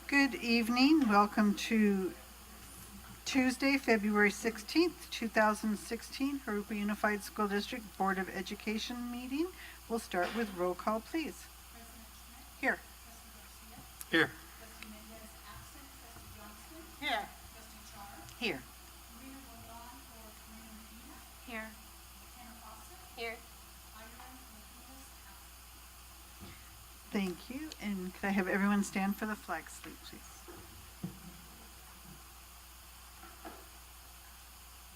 Good evening. Welcome to Tuesday, February 16th, 2016, Jurupa Unified School District Board of Education meeting. We'll start with roll call, please. Here. Here. Here. Here. Here. Here. Thank you. And could I have everyone stand for the flag salute, please?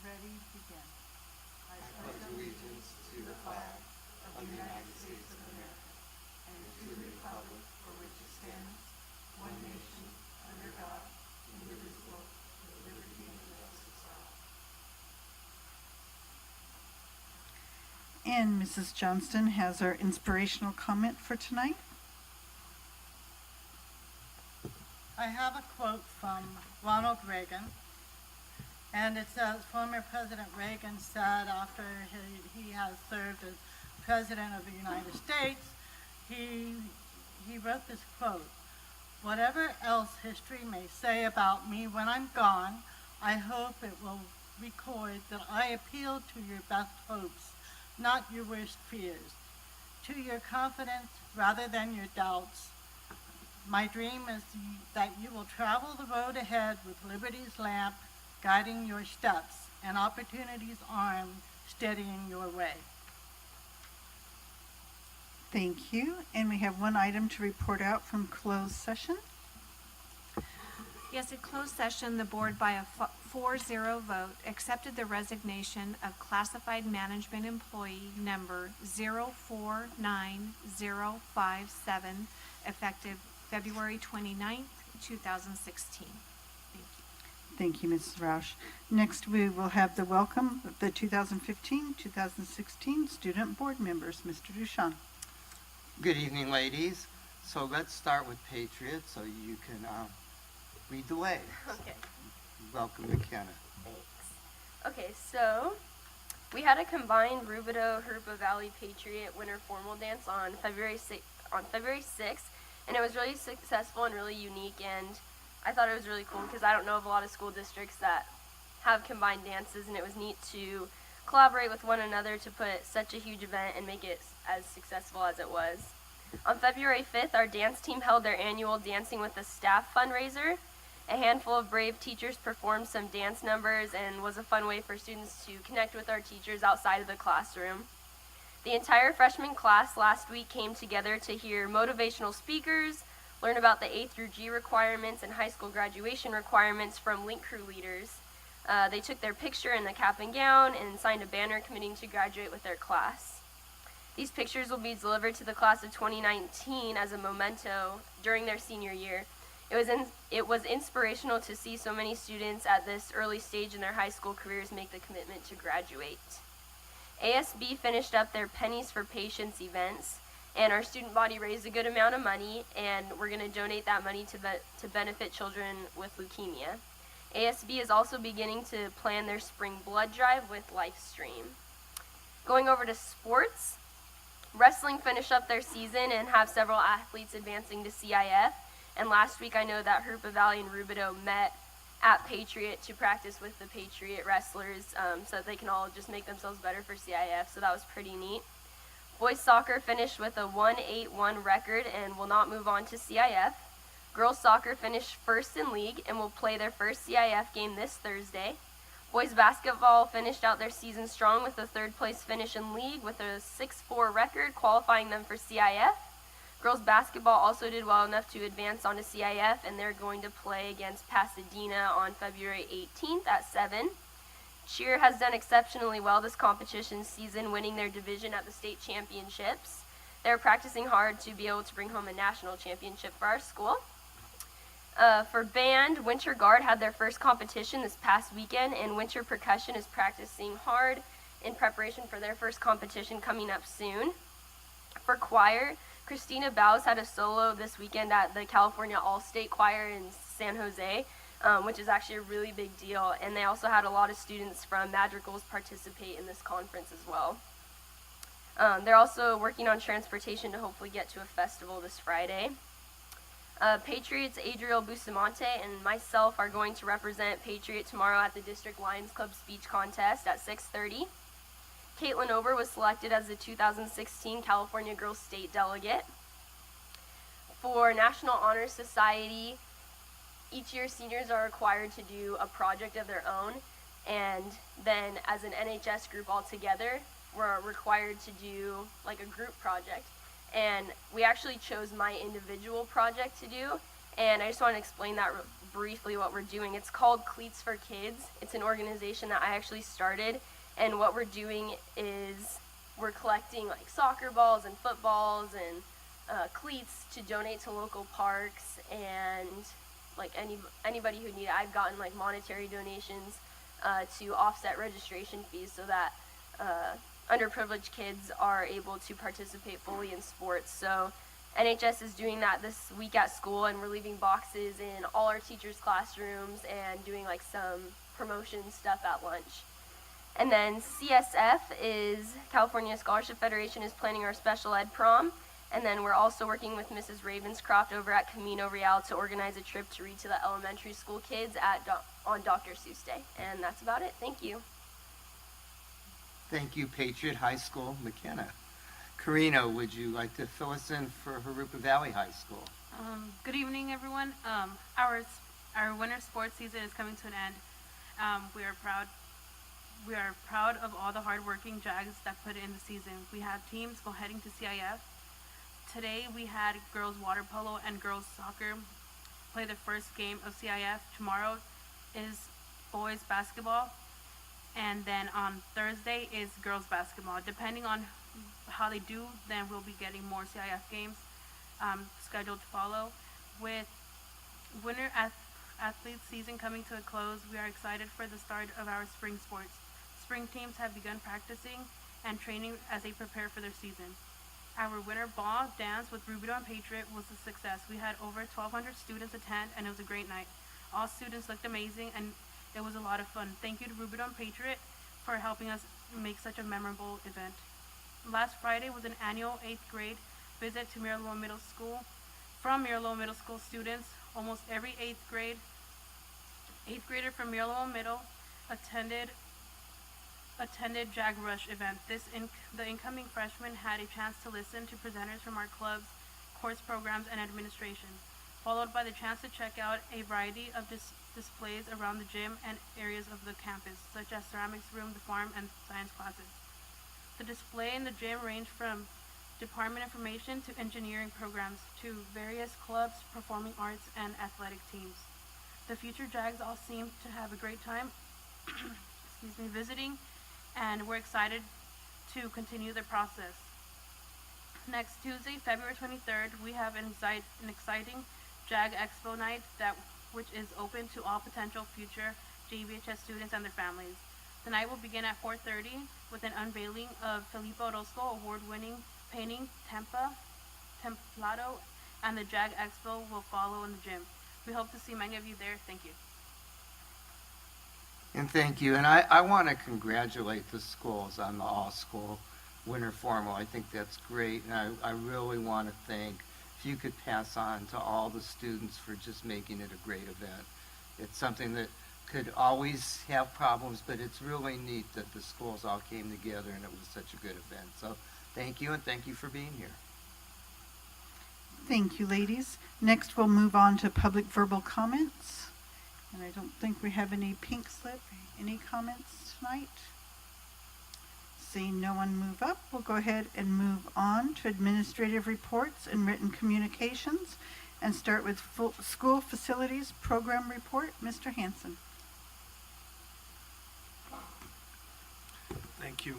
Ready, begin. I pledge allegiance to the flag of the United States of America and to the republic for which it stands, one nation, under God, indivisible, with liberty and justice for all. And Mrs. Johnston has our inspirational comment for tonight. I have a quote from Ronald Reagan, and it says, former President Reagan said after he has served as President of the United States, he wrote this quote, "Whatever else history may say about me when I'm gone, I hope it will record that I appealed to your best hopes, not your worst fears, to your confidence rather than your doubts. My dream is that you will travel the road ahead with liberty's lamp guiding your steps and opportunity's arm steadying your way." Thank you. And we have one item to report out from closed session. Yes, at closed session, the board by a 4-0 vote accepted the resignation of classified management employee number 049057 effective February 29th, 2016. Thank you. Thank you, Mrs. Roush. Next, we will have the welcome of the 2015-2016 student board members. Mr. Duchamp. Good evening, ladies. So let's start with Patriot so you can lead the way. Okay, Welcome, McKenna. thanks. Okay, so we had a combined Rubidoux-Jurupa Valley Patriot winter formal dance on February 6th, and it was really successful and really unique, and I thought it was really cool because I don't know of a lot of school districts that have combined dances, and it was neat to collaborate with one another to put such a huge event and make it as successful as it was. On February 5th, our dance team held their annual Dancing with the Staff fundraiser. A handful of brave teachers performed some dance numbers and was a fun way for students to connect with our teachers outside of the classroom. The entire freshman class last week came together to hear motivational speakers, learn about the A through G requirements and high school graduation requirements from Link Crew leaders. They took their picture in the cap and gown and signed a banner committing to graduate with their class. These pictures will be delivered to the class of 2019 as a memento during their senior year. It was inspirational to see so many students at this early stage in their high school careers make the commitment to graduate. ASB finished up their Pennies for Patients events, and our student body raised a good amount of money, and we're going to donate that money to benefit children with leukemia. ASB is also beginning to plan their spring blood drive with Livestream. Going over to sports, wrestling finished up their season and have several athletes advancing to CIF. And last week I know that Jurupa Valley and Rubidoux met at Patriot to practice with the Patriot wrestlers so that they can all just make themselves better for CIF, so that was pretty neat. Boys soccer finished with a 1-8-1 record and will not move on to CIF. Girls soccer finished first in league and will play their first CIF game this Thursday. Boys basketball finished out their season strong with a third place finish in league with a 6-4 record qualifying them for CIF. Girls basketball also did well enough to advance onto CIF, and they're going to play against Pasadena on February 18th at 7. Cheer has done exceptionally well this competition season, winning their division at the state championships. They're practicing hard to be able to bring home a national championship for our school. For band, Winter Guard had their first competition this past weekend, and Winter Percussion is practicing hard in preparation for their first competition coming up soon. For choir, Christina Bowes had a solo this weekend at the California All-State Choir in San Jose, which is actually a really big deal. And they also had a lot of students from Madrigals participate in this conference as well. They're also working on transportation to hopefully get to a festival this Friday. Patriots Adriel Bustamante and myself are going to represent Patriot tomorrow at the District Lions Club speech contest at 6:30. Caitlin Ober was selected as the 2016 California Girls State Delegate. For National Honor Society, each year seniors are required to do a project of their own, and then as an NHS group all together, we're required to do like a group project. And we actually chose my individual project to do, and I just want to explain that briefly what we're doing. It's called Cleats for Kids. It's an organization that I actually started, and what we're doing is we're collecting like soccer balls and footballs and cleats to donate to local parks, and like anybody who need it. I've gotten like monetary donations to offset registration fees so that underprivileged kids are able to participate fully in sports. So NHS is doing that this week at school, and we're leaving boxes in all our teachers' classrooms and doing like some promotion stuff at lunch. And then CSF is California Scholarship Federation is planning our special ed prom. And then we're also working with Mrs. Ravenscroft over at Camino Real to organize a trip to read to the elementary school kids on Dr. Seuss Day. And that's about it. Thank you. Thank you, Patriot High School, McKenna. Karina, would you like to fill us in for Jurupa Valley High School? Good evening, everyone. Our winter sports season is coming to an end. We are proud of all the hardworking Jags that put in the season. We have teams heading to CIF. Today we had girls water polo and girls soccer play the first game of CIF. Tomorrow is boys basketball, and then on Thursday is girls basketball. Depending on how they do, then we'll be getting more CIF games scheduled to follow. With winter athlete season coming to a close, we are excited for the start of our spring sports. Spring teams have begun practicing and training as they prepare for their season. Our winter ball dance with Rubidoux and Patriot was a success. We had over 1,200 students attend, and it was a great night. All students looked amazing, and it was a lot of fun. Thank you to Rubidoux and Patriot for helping us make such a memorable event. Last Friday was an annual 8th grade visit to Miraloma Middle School. From Miraloma Middle School students, almost every 8th grader from Miraloma Middle attended Jag Rush event. The incoming freshmen had a chance to listen to presenters from our clubs, course programs, and administration, followed by the chance to check out a variety of displays around the gym and areas of the campus, such as ceramics room, the farm, and science classes. The display in the gym ranged from department information to engineering programs to various clubs, performing arts, and athletic teams. The future Jags all seemed to have a great time visiting, and we're excited to continue the process. Next Tuesday, February 23rd, we have an exciting Jag Expo night which is open to all potential future JVHS students and their families. The night will begin at 4:30 with an unveiling of Felipe Orozco award-winning painting Templado, and the Jag Expo will follow in the gym. We hope to see many of you there. Thank you. And thank you. And I want to congratulate the schools on the all-school winter formal. I think that's great. And I really want to thank, if you could pass on to all the students for just making it a great event. It's something that could always have problems, but it's really neat that the schools all came together and it was such a good event. So thank you, and thank you for being here. Thank you, ladies. Next, we'll move on to public verbal comments. And I don't think we have any pink slip. Any comments tonight? Seeing no one move up, we'll go ahead and move on to administrative reports and written communications and start with school facilities program report. Mr. Hanson. Thank you.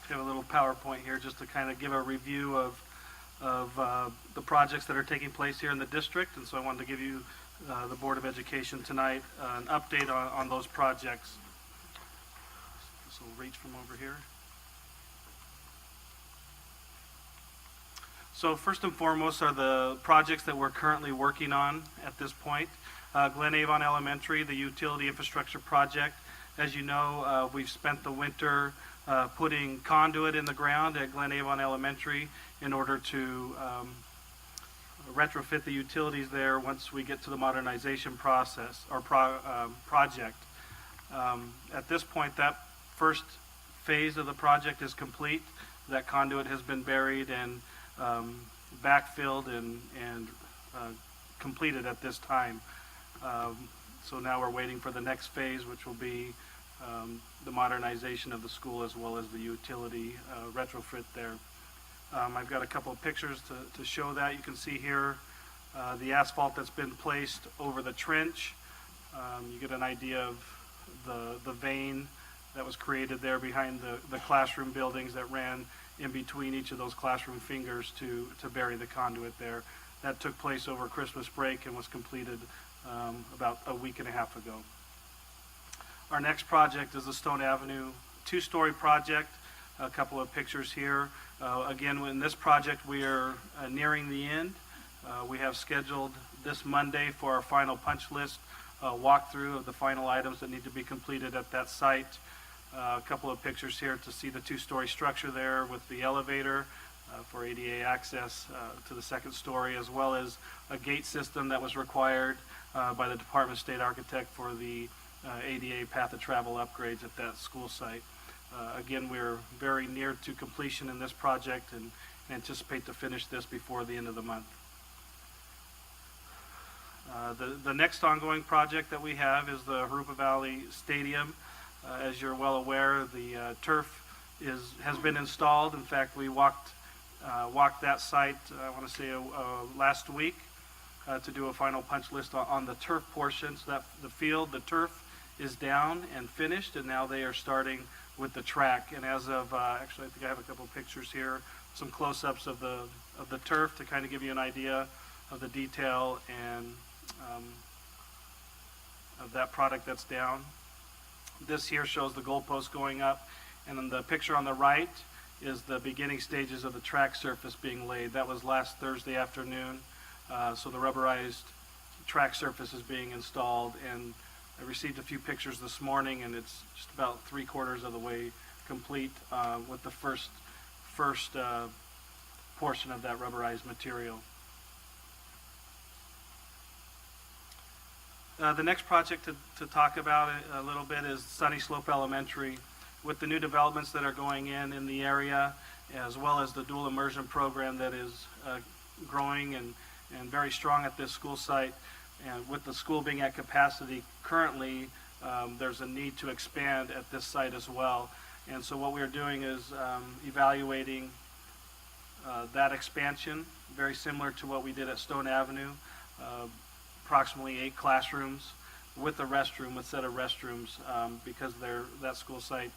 I have a little PowerPoint here just to kind of give a review of the projects that are taking place here in the district, and so I wanted to give you, the Board of Education tonight, an update on those projects. This will reach from over here. So first and foremost are the projects that we're currently working on at this point. Glen Avon Elementary, the utility infrastructure project. As you know, we've spent the winter putting conduit in the ground at Glen Avon Elementary, in order to retrofit the utilities there once we get to the modernization process or project. At this point, that first phase of the project is complete. That conduit has been buried and backfilled and completed at this time. So now we're waiting for the next phase, which will be the modernization of the school as well as the utility retrofit there. I've got a couple of pictures to show that. You can see here the asphalt that's been placed over the trench. You get an idea of the vein that was created there behind the classroom buildings that ran in between each of those classroom fingers to bury the conduit there. That took place over Christmas break and was completed about a week and a half ago. Our next project is the Stone Avenue two-story project. A couple of pictures here. Again, in this project, we are nearing the end. We have scheduled this Monday for our final punch list walkthrough of the final items that need to be completed at that site. A couple of pictures here to see the two-story structure there with the elevator for ADA access to the second story, as well as a gate system that was required by the Department of State Architect for the ADA path of travel upgrades at that school site. Again, we're very near to completion in this project and anticipate to finish this before the end of the month. The next ongoing project that we have is the Jurupa Valley Stadium. As you're well aware, the turf has been installed. In fact, we walked that site, I want to say last week, to do a final punch list on the turf portion. So that the turf is down and finished, and now they are starting with the track. And as of actually, I think I have a couple of pictures here, some close-ups of the turf to kind of give you an idea of the detail and of that product that's down. This here shows the goalpost going up, and then the picture on the right is the beginning stages of the track surface being laid. That was last Thursday afternoon. So the rubberized track surface is being installed, and I received a few pictures this morning, and it's just about 3/4 of the way complete with the first portion of that rubberized material. The next project to talk about a little bit is Sunny Slope Elementary. With the new developments that are going in the area, as well as the dual immersion program that is growing and very strong at this school site, and with the school being at capacity currently, there's a need to expand at this site as well. And so what we're doing is evaluating that expansion, very similar to what we did at Stone Avenue. Approximately 8 classrooms with a restroom, a set of restrooms, because that school site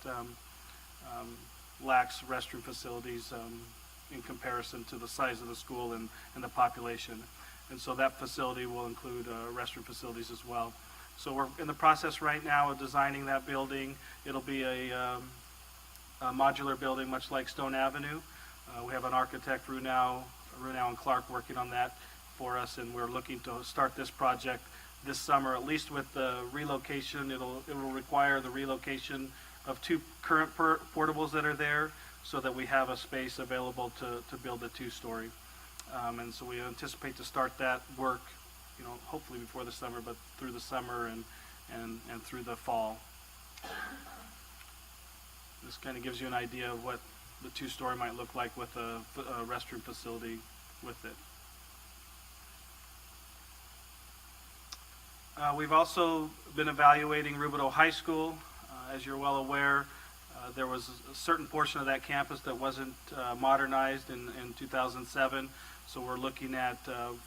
lacks restroom facilities in comparison to the size of the school and the population. And so that facility will include restroom facilities as well. So we're in the process right now of designing that building. It'll be a modular building, much like Stone Avenue. We have an architect, Runau and Clark, working on that for us, and we're looking to start this project this summer, at least with the relocation. It will require the relocation of 2 current portables that are there, so that we have a space available to build a 2-story. And so we anticipate to start that work, hopefully before the summer, but through the summer and through the fall. This kind of gives you an idea of what the 2-story might look like with a restroom facility with it. We've also been evaluating Rubidoux High School. As you're well aware, there was a certain portion of that campus that wasn't modernized in 2007. So we're looking at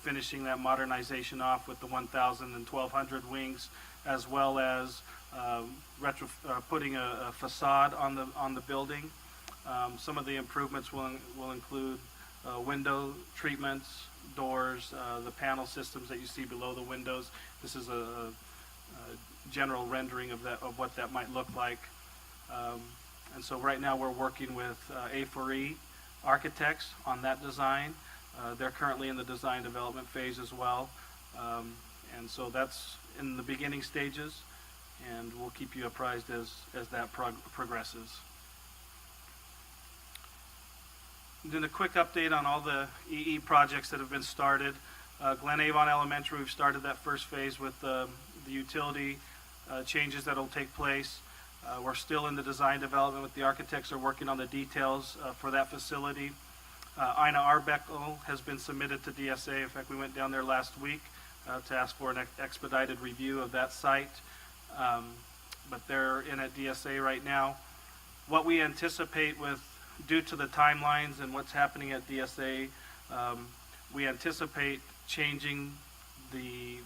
finishing that modernization off with the 1,000 and 1,200 wings, as well as putting a facade on the building. Some of the improvements will include window treatments, doors, the panel systems that you see below the windows. This is a general rendering of what that might look like. And so right now we're working with A4E architects on that design. They're currently in the design development phase as well. And so that's in the beginning stages, and we'll keep you apprised as that progresses. Then a quick update on all the EE projects that have been started. Glen Avon Elementary, we've started that first phase with the utility changes that will take place. We're still in the design development with the architects are working on the details for that facility. Ina Arbekel has been submitted to DSA. In fact, we went down there last week to ask for an expedited review of that site. But they're in at DSA right now. What we anticipate due to the timelines and what's happening at DSA, we anticipate changing the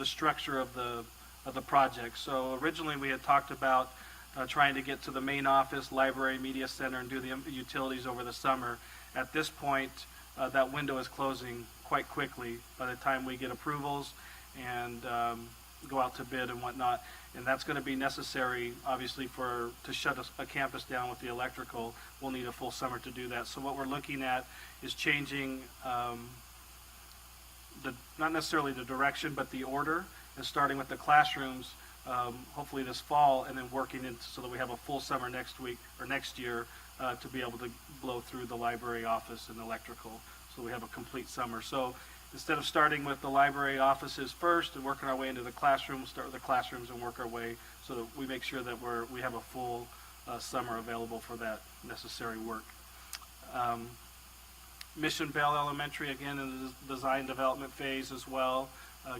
structure of the project. So originally we had talked about trying to get to the main office, library, media center, and do the utilities over the summer. At this point, that window is closing quite quickly by the time we get approvals and go out to bid and whatnot. And that's going to be necessary, obviously, to shut a campus down with the electrical. We'll need a full summer to do that. So what we're looking at is changing not necessarily the direction, but the order, and starting with the classrooms, hopefully this fall, and then working into so that we have a full summer next week or next year to be able to blow through the library, office, and electrical. So we have a complete summer. So instead of starting with the library offices first and working our way into the classroom, we'll start with the classrooms and work our way so that we make sure that we have a full summer available for that necessary work. Mission Bell Elementary, again, in the design development phase as well,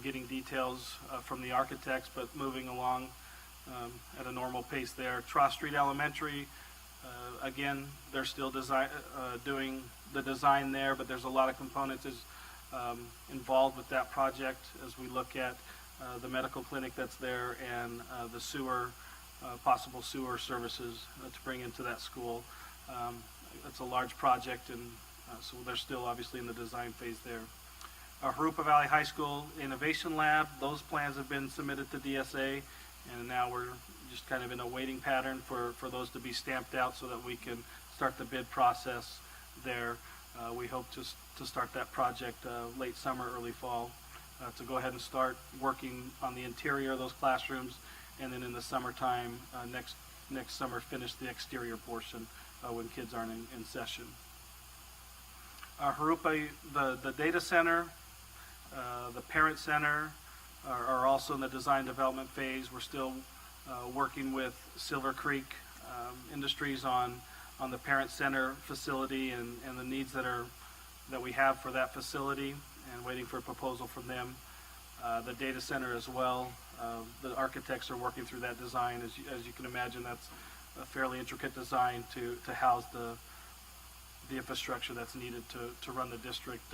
getting details from the architects, but moving along at a normal pace there. Tross Street Elementary, again, they're still doing the design there, but there's a lot of components involved with that project as we look at the medical clinic that's there and the sewer, possible sewer services to bring into that school. It's a large project, and so they're still obviously in the design phase there. Jurupa Valley High School Innovation Lab, those plans have been submitted to DSA, and now we're just kind of in a waiting pattern for those to be stamped out so that we can start the bid process there. We hope to start that project late summer, early fall, to go ahead and start working on the interior of those classrooms, and then in the summertime, next summer, finish the exterior portion when kids aren't in session. Jurupa, the data center, the parent center are also in the design development phase. We're still working with Silver Creek Industries on the parent center facility and the needs that we have for that facility, and waiting for a proposal from them. The data center as well, the architects are working through that design. As you can imagine, that's a fairly intricate design to house the infrastructure that's needed to run the district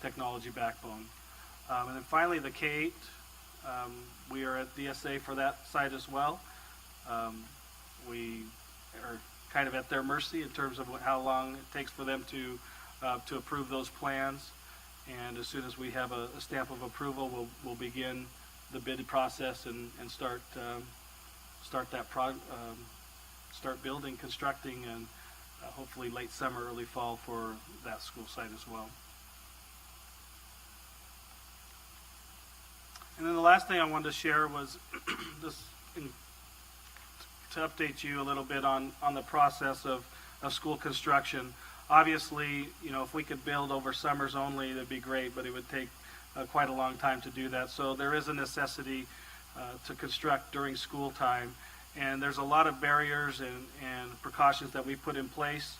technology backbone. And then finally, the K-8, we are at DSA for that site as well. We are kind of at their mercy in terms of how long it takes for them to approve those plans. And as soon as we have a stamp of approval, we'll begin the bid process and start building, constructing, and hopefully late summer, early fall for that school site as well. And then the last thing I wanted to share was to update you a little bit on the process of school construction. Obviously, if we could build over summers only, that'd be great, but it would take quite a long time to do that. So there is a necessity to construct during school time. And there's a lot of barriers and precautions that we put in place,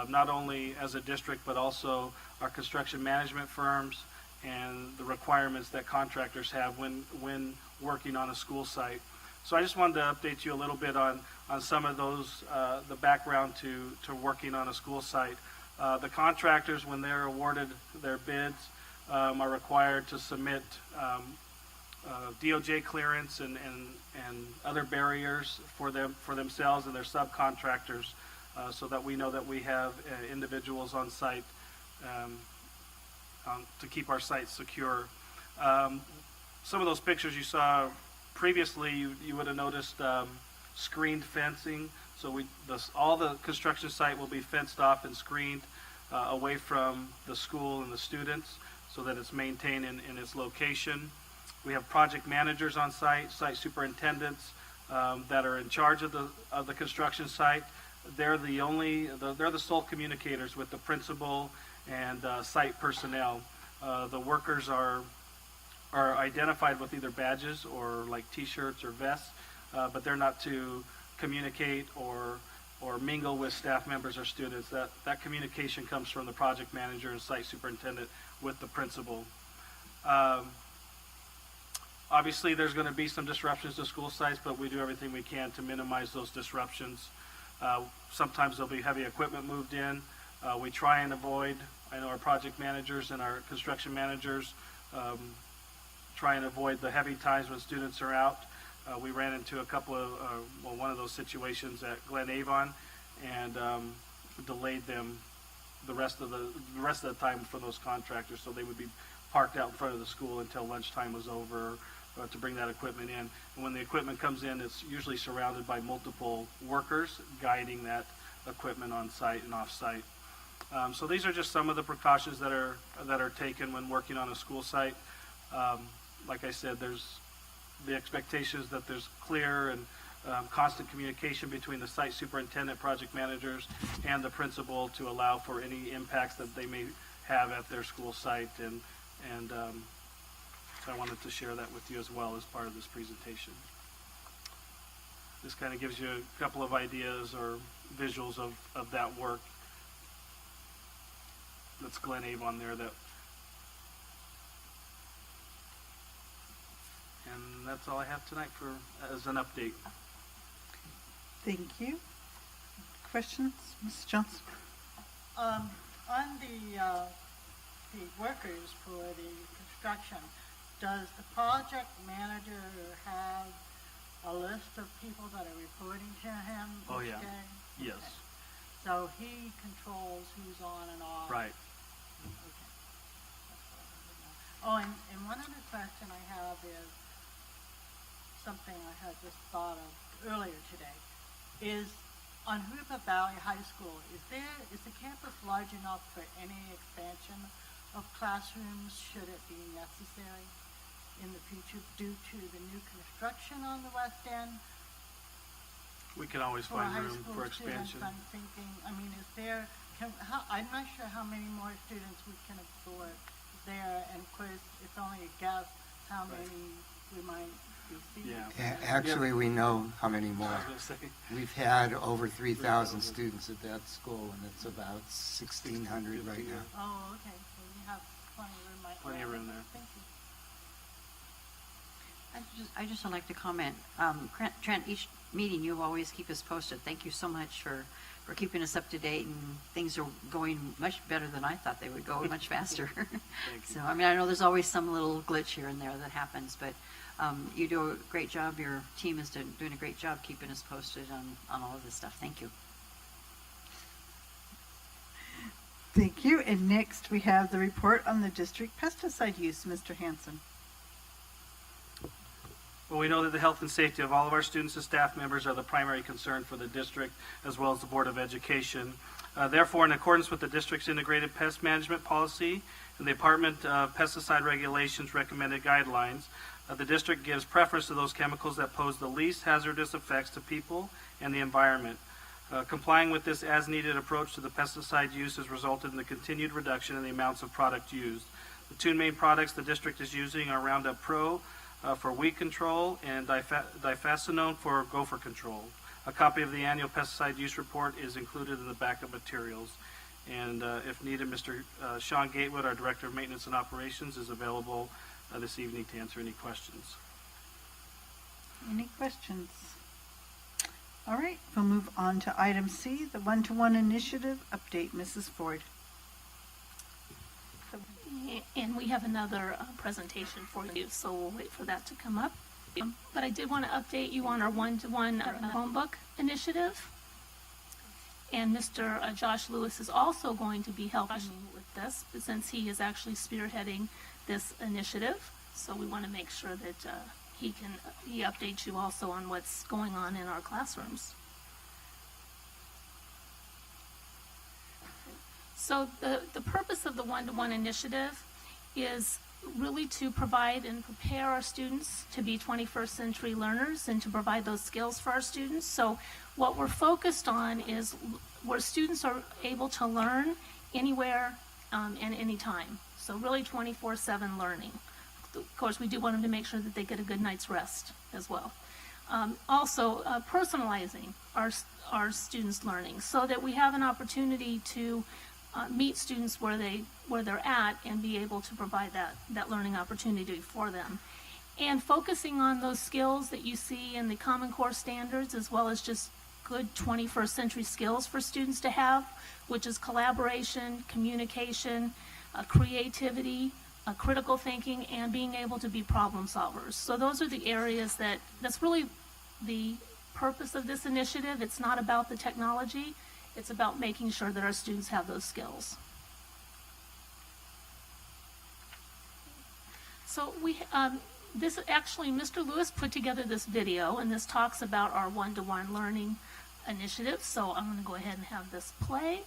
not only as a district, but also our construction management firms and the requirements that contractors have when working on a school site. So I just wanted to update you a little bit on some of those, the background to working on a school site. The contractors, when they're awarded their bids, are required to submit DOJ clearance and other barriers for themselves and their subcontractors, so that we know that we have individuals on site to keep our sites secure. Some of those pictures you saw previously, you would have noticed screened fencing. So all the construction site will be fenced off and screened away from the school and the students, so that it's maintained in its location. We have project managers on site, site superintendents that are in charge of the construction site. they're the sole communicators with the principal and site personnel. The workers are identified with either badges or like T-shirts or vests, but they're not to communicate or mingle with staff members or students. That communication comes from the project manager and site superintendent with the principal. Obviously, there's going to be some disruptions to school sites, but we do everything we can to minimize those disruptions. Sometimes there'll be heavy equipment moved in. We try and avoid, I know our project managers and our construction managers try and avoid the heavy times when students are out. We ran into a couple of, one of those situations at Glen Avon, and delayed them the rest of the time for those contractors, so they would be parked out in front of the school until lunchtime was over to bring that equipment in. And when the equipment comes in, it's usually surrounded by multiple workers guiding that equipment on site and off site. So these are just some of the precautions that are taken when working on a school site. Like I said, there's the expectations that there's clear and constant communication between the site superintendent, project managers, and the principal to allow for any impacts that they may have at their school site. And so I wanted to share that with you as well as part of this presentation. This kind of gives you a couple of ideas or visuals of that work. That's Glen Avon there. And that's all I have tonight as an update. Thank you. Questions, Ms. Johnson? On the workers for the construction, does the project manager have a list of people that are reporting to him Oh, each yeah. day? Yes. Okay. So he controls who's on and off? Right. Okay. That's what I wanted to know. Oh, and one other question I have is something I had just thought of earlier today. Is on Jurupa Valley High School, is the campus large enough for any expansion of classrooms should it be necessary in the future due to the new construction on the west end? We can always For find high room school for students, expansion. I'm thinking, I mean, I'm not sure how many more students we can absorb there, and of course, it's only a guess how many we might receive. Yeah. Actually, we know how many I more. was going to say, We've had over 3,000 students at that school, and it's about 1,600 right now. Oh, okay, so we have plenty of room. Plenty of room there. Thank you. I just would like to comment. Trent, each meeting you always keep us posted. Thank you so much for keeping us up to date, and things are going much better than I thought they would go, much faster. Thank you. So, I mean, I know there's always some little glitch here and there that happens, but you do a great job. Your team is doing a great job keeping us posted on all of this stuff. Thank you. Thank you. And next, we have the report on the district pesticide use. Mr. Hanson. Well, we know that the health and safety of all of our students and staff members are the primary concern for the district as well as the Board of Education. Therefore, in accordance with the district's integrated pest management policy and the Department of Pesticide Regulations recommended guidelines, the district gives preference to those chemicals that pose the least hazardous effects to people and the environment. Complying with this as-needed approach to the pesticide use has resulted in the continued reduction in the amounts of product used. The two main products the district is using are Roundup Pro for weed control and difascinone for gopher control. A copy of the annual pesticide use report is included in the backup materials. And if needed, Mr. Sean Gatewood, our Director of Maintenance and Operations, is available this evening to answer any questions. Any questions? All right, we'll move on to item C, the one-to-one initiative update. Mrs. Ford. And we have another presentation for you, so we'll wait for that to come up. But I did want to update you on our one-to-one phone book initiative. And Mr. Josh Lewis is also going to be helping with this, since he is actually spearheading this initiative. So we want to make sure that he updates you also on what's going on in our classrooms. So the purpose of the one-to-one initiative is really to provide and prepare our students to be 21st century learners and to provide those skills for our students. So what we're focused on is where students are able to learn anywhere and anytime. So really 24/7 learning. Of course, we do want them to make sure that they get a good night's rest as well. Also, personalizing our students' learning so that we have an opportunity to meet students where they're at and be able to provide that learning opportunity for them. And focusing on those skills that you see in the Common Core standards, as well as just good 21st century skills for students to have, which is collaboration, communication, creativity, critical thinking, and being able to be problem solvers. So those are the areas that's really the purpose of this initiative. It's not about the technology. It's about making sure that our students have those skills. So this actually, Mr. Lewis put together this video, and this talks about our one-to-one learning initiative. So I'm going to go ahead and have this play.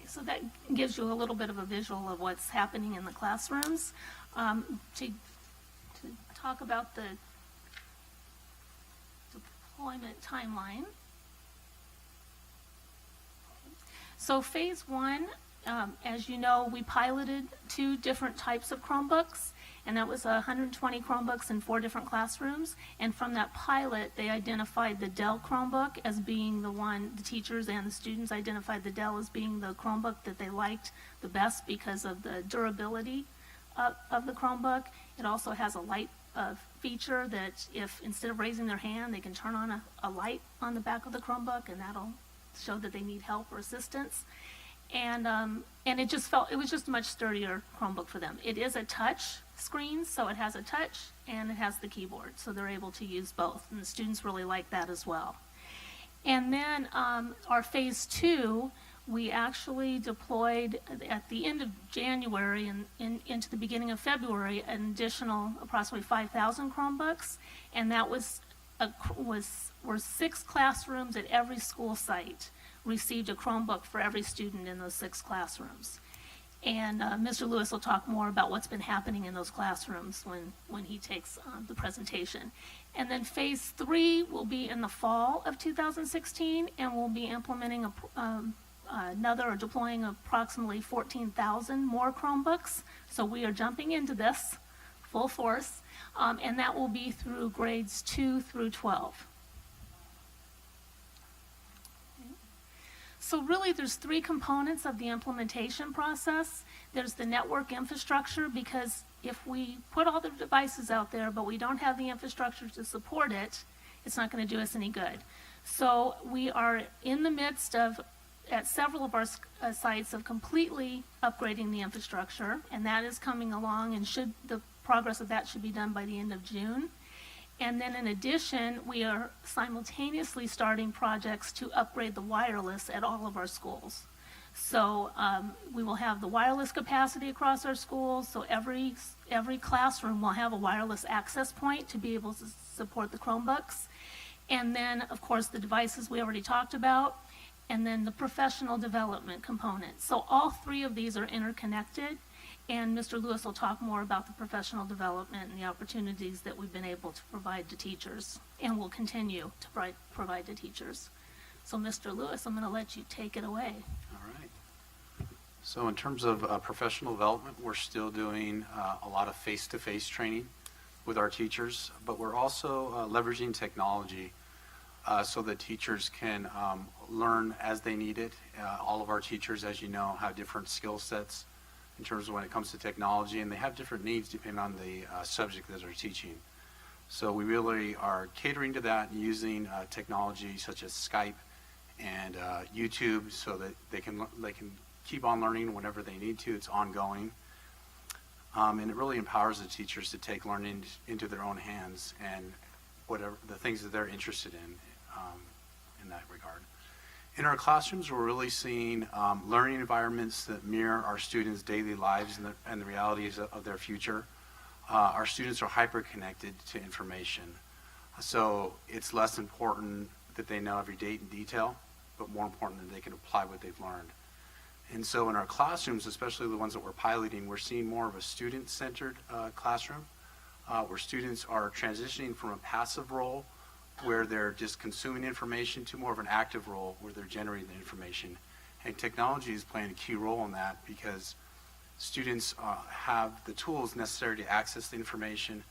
So that gives you a little bit of a visual of what's happening in the classrooms. To talk about the deployment timeline. So phase one, as you know, we piloted 2 different types of Chromebooks, and that was 120 Chromebooks in 4 different classrooms. And from that pilot, they identified the Dell Chromebook as being the one, the teachers and the students identified the Dell as being the Chromebook that they liked the best because of the durability of the Chromebook. It also has a light feature that if instead of raising their hand, they can turn on a light on the back of the Chromebook, and that'll show that they need help or assistance. And it was just a much sturdier Chromebook for them. It is a touch screen, so it has a touch and it has the keyboard, so they're able to use both, and the students really like that as well. And then our phase 2, we actually deployed at the end of January and into the beginning of February an additional approximately 5,000 Chromebooks, and that were 6 classrooms at every school site received a Chromebook for every student in those 6 classrooms. And Mr. Lewis will talk more about what's been happening in those classrooms when he takes the presentation. And then phase 3 will be in the fall of 2016, and we'll be implementing deploying approximately 14,000 more Chromebooks. So we are jumping into this full force, and that will be through grades 2 through 12. So really there's 3 components of the implementation process. There's the network infrastructure, because if we put all the devices out there but we don't have the infrastructure to support it, it's not going to do us any good. So we are in the midst of, at several of our sites, of completely upgrading the infrastructure, and that is coming along, and the progress of that should be done by the end of June. And then in addition, we are simultaneously starting projects to upgrade the wireless at all of our schools. So we will have the wireless capacity across our schools, so every classroom will have a wireless access point to be able to support the Chromebooks. And then, of course, the devices we already talked about, and then the professional development component. So all three of these are interconnected, and Mr. Lewis will talk more about the professional development and the opportunities that we've been able to provide to teachers and will continue to provide to teachers. So Mr. Lewis, I'm going to let you take it away. All right. So in terms of professional development, we're still doing a lot of face-to-face training with our teachers, but we're also leveraging technology so that teachers can learn as they need it. All of our teachers, as you know, have different skill sets in terms of when it comes to technology, and they have different needs depending on the subject that they're teaching. So we really are catering to that and using technology such as Skype and YouTube so that they can keep on learning whenever they need to. It's ongoing. And it really empowers the teachers to take learning into their own hands and whatever the things that they're interested in that regard. In our classrooms, we're really seeing learning environments that mirror our students' daily lives and the realities of their future. Our students are hyper-connected to information. So it's less important that they know every date in detail, but more important that they can apply what they've learned. And so in our classrooms, especially the ones that we're piloting, we're seeing more of a student-centered classroom, where students are transitioning from a passive role where they're just consuming information to more of an active role where they're generating the information. And technology is playing a key role in that because students have the tools necessary to access the information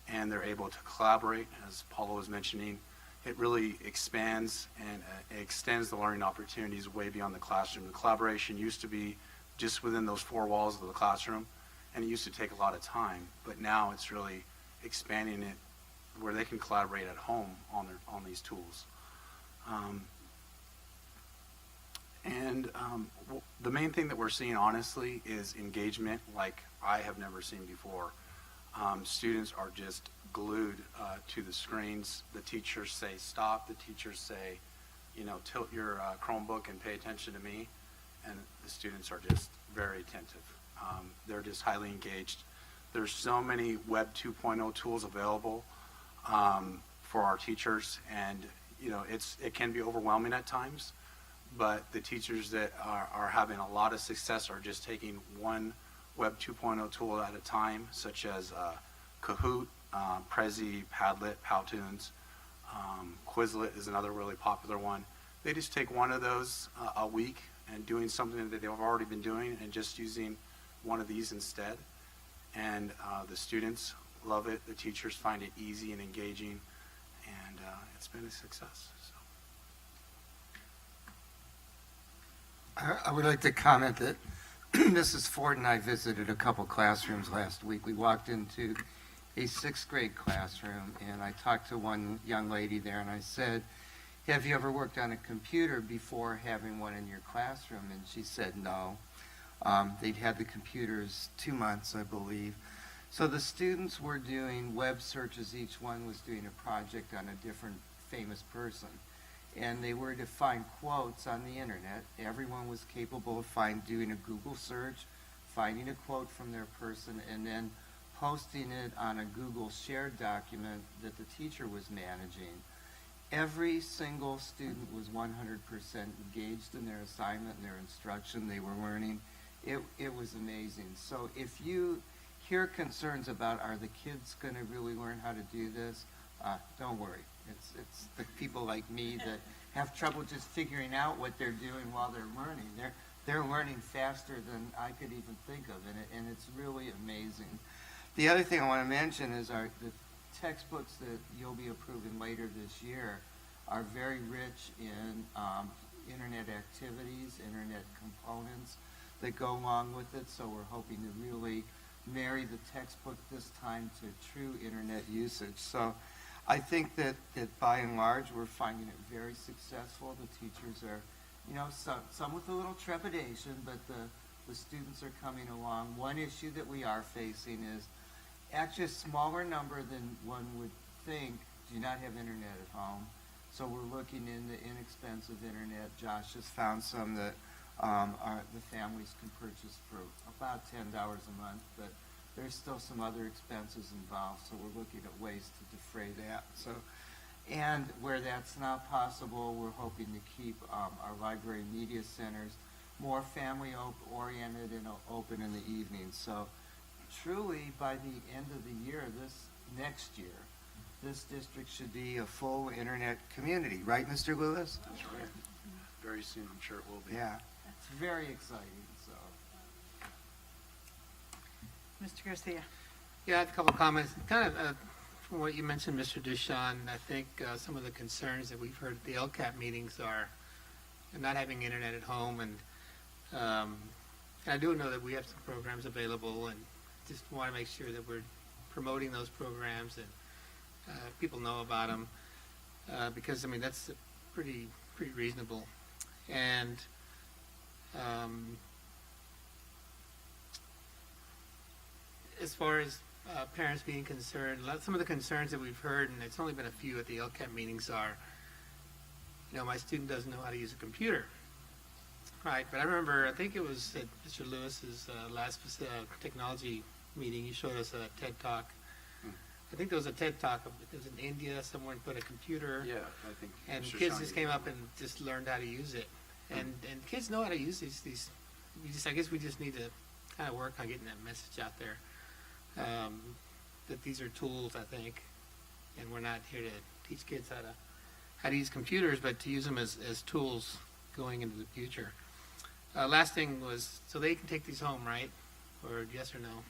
and they're able to collaborate, as Paula was mentioning. It really expands and extends the learning opportunities way beyond the classroom. The collaboration used to be just within those four walls of the classroom, and it used to take a lot of time. But now it's really expanding it where they can collaborate at home on these tools. The main thing that we're seeing, honestly, is engagement like I have never seen before. Students are just glued to the screens. The teachers say stop. The teachers say, tilt your Chromebook and pay attention to me. And the students are just very attentive. They're just highly engaged. There's so many Web 2.0 tools available for our teachers, and it can be overwhelming at times. But the teachers that are having a lot of success are just taking one Web 2.0 tool at a time, such as Kahoot, Prezi, Padlet, Powtoons. Quizlet is another really popular one. They just take one of those a week and doing something that they've already been doing and just using one of these instead. And the students love it. The teachers find it easy and engaging, and it's been a success. I would like to comment that Mrs. Ford and I visited a couple classrooms last week. We walked into a 6th grade classroom, and I talked to one young lady there, and I said, have you ever worked on a computer before having one in your classroom? And she said no. They'd had the computers 2 months, I believe. So the students were doing web searches. Each one was doing a project on a different famous person. And they were to find quotes on the internet. Everyone was capable of doing a Google search, finding a quote from their person, and then posting it on a Google shared document that the teacher was managing. Every single student was 100% engaged in their assignment and their instruction. They were learning. It was amazing. So if you hear concerns about are the kids going to really learn how to do this, don't worry. It's the people like me that have trouble just figuring out what they're doing while they're learning. They're learning faster than I could even think of, and it's really amazing. The other thing I want to mention is the textbooks that you'll be approving later this year are very rich in internet activities, internet components that go along with it. So we're hoping to really marry the textbook this time to true internet usage. So I think that by and large we're finding it very successful. The teachers are, some with a little trepidation, but the students are coming along. One issue that we are facing is actually a smaller number than one would think, do not have internet at home. So we're looking into inexpensive internet. Josh has found some that the families can purchase for about $10 a month, but there's still some other expenses involved, so we're looking at ways to defray that. So, and where that's not possible, we're hoping to keep our library media centers more family-oriented and open in the evenings. So truly, by the end of the year, next year, this district should be a full internet community, right, Mr. Lewis? That's right. Very soon, I'm sure it will be. Yeah, it's very exciting, so. Mr. Garcia. Yeah, I have a couple of comments. Kind of from what you mentioned, Mr. Dushan, I think some of the concerns that we've heard at the LCAP meetings are not having internet at home, and I do know that we have some programs available, and just want to make sure that we're promoting those programs and people know about them, because I mean that's pretty reasonable. And as far as parents being concerned, some of the concerns that we've heard, and it's only been a few at the LCAP meetings, are, my student doesn't know how to use a computer. Right, but I remember, I think it was at Mr. Lewis's last technology meeting, you showed us a TED Talk. I think there was a TED Talk, it was in India, someone put a computer. Yeah, I think. And Mr. kids Shani just came up and just learned how to use it. And kids know how to use these, I guess we just need to kind of work on getting that message out there. That these are tools, I think, and we're not here to teach kids how to use computers, but to use them as tools going into the future. Last thing was, so they can take these home, right? Or yes or no?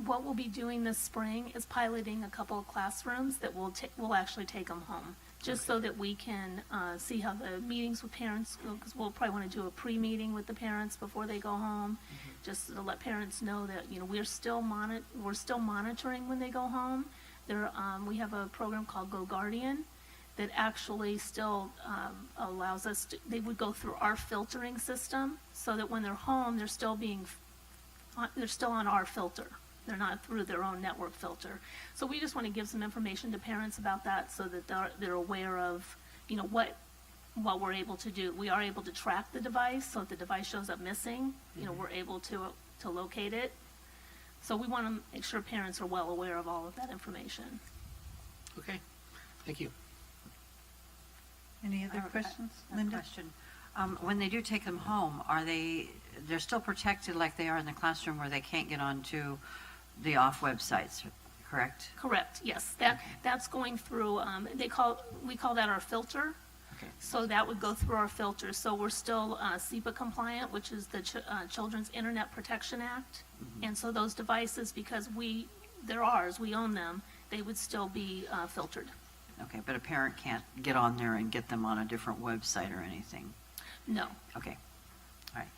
What we'll be doing this spring is piloting a couple of classrooms that we'll actually take them home, just so that we can see how the meetings with parents go, because we'll probably want to do a pre-meeting with the parents before they go home, just to let parents know that we're still monitoring when they go home. We have a program called Go Guardian that actually still allows us to. They would go through our filtering system, so that when they're home, they're still on our filter. They're not through their own network filter. So we just want to give some information to parents about that, so that they're aware of, what we're able to do. We are able to track the device, so if the device shows up missing, we're able to locate it. So we want to make sure parents are well aware of all of that information. Okay, thank you. Any other questions? A Linda? question. When they do take them home, they're still protected like they are in the classroom, where they can't get onto the off websites, correct? Correct, yes. That's going through, we call that our filter. Okay. So that would go through our filter. So we're still SEPA compliant, which is the Children's Internet Protection Act. And so those devices, because they're ours, we own them, they would still be filtered. Okay, but a parent can't get on there and get them on a different website or anything? No. Okay, all right.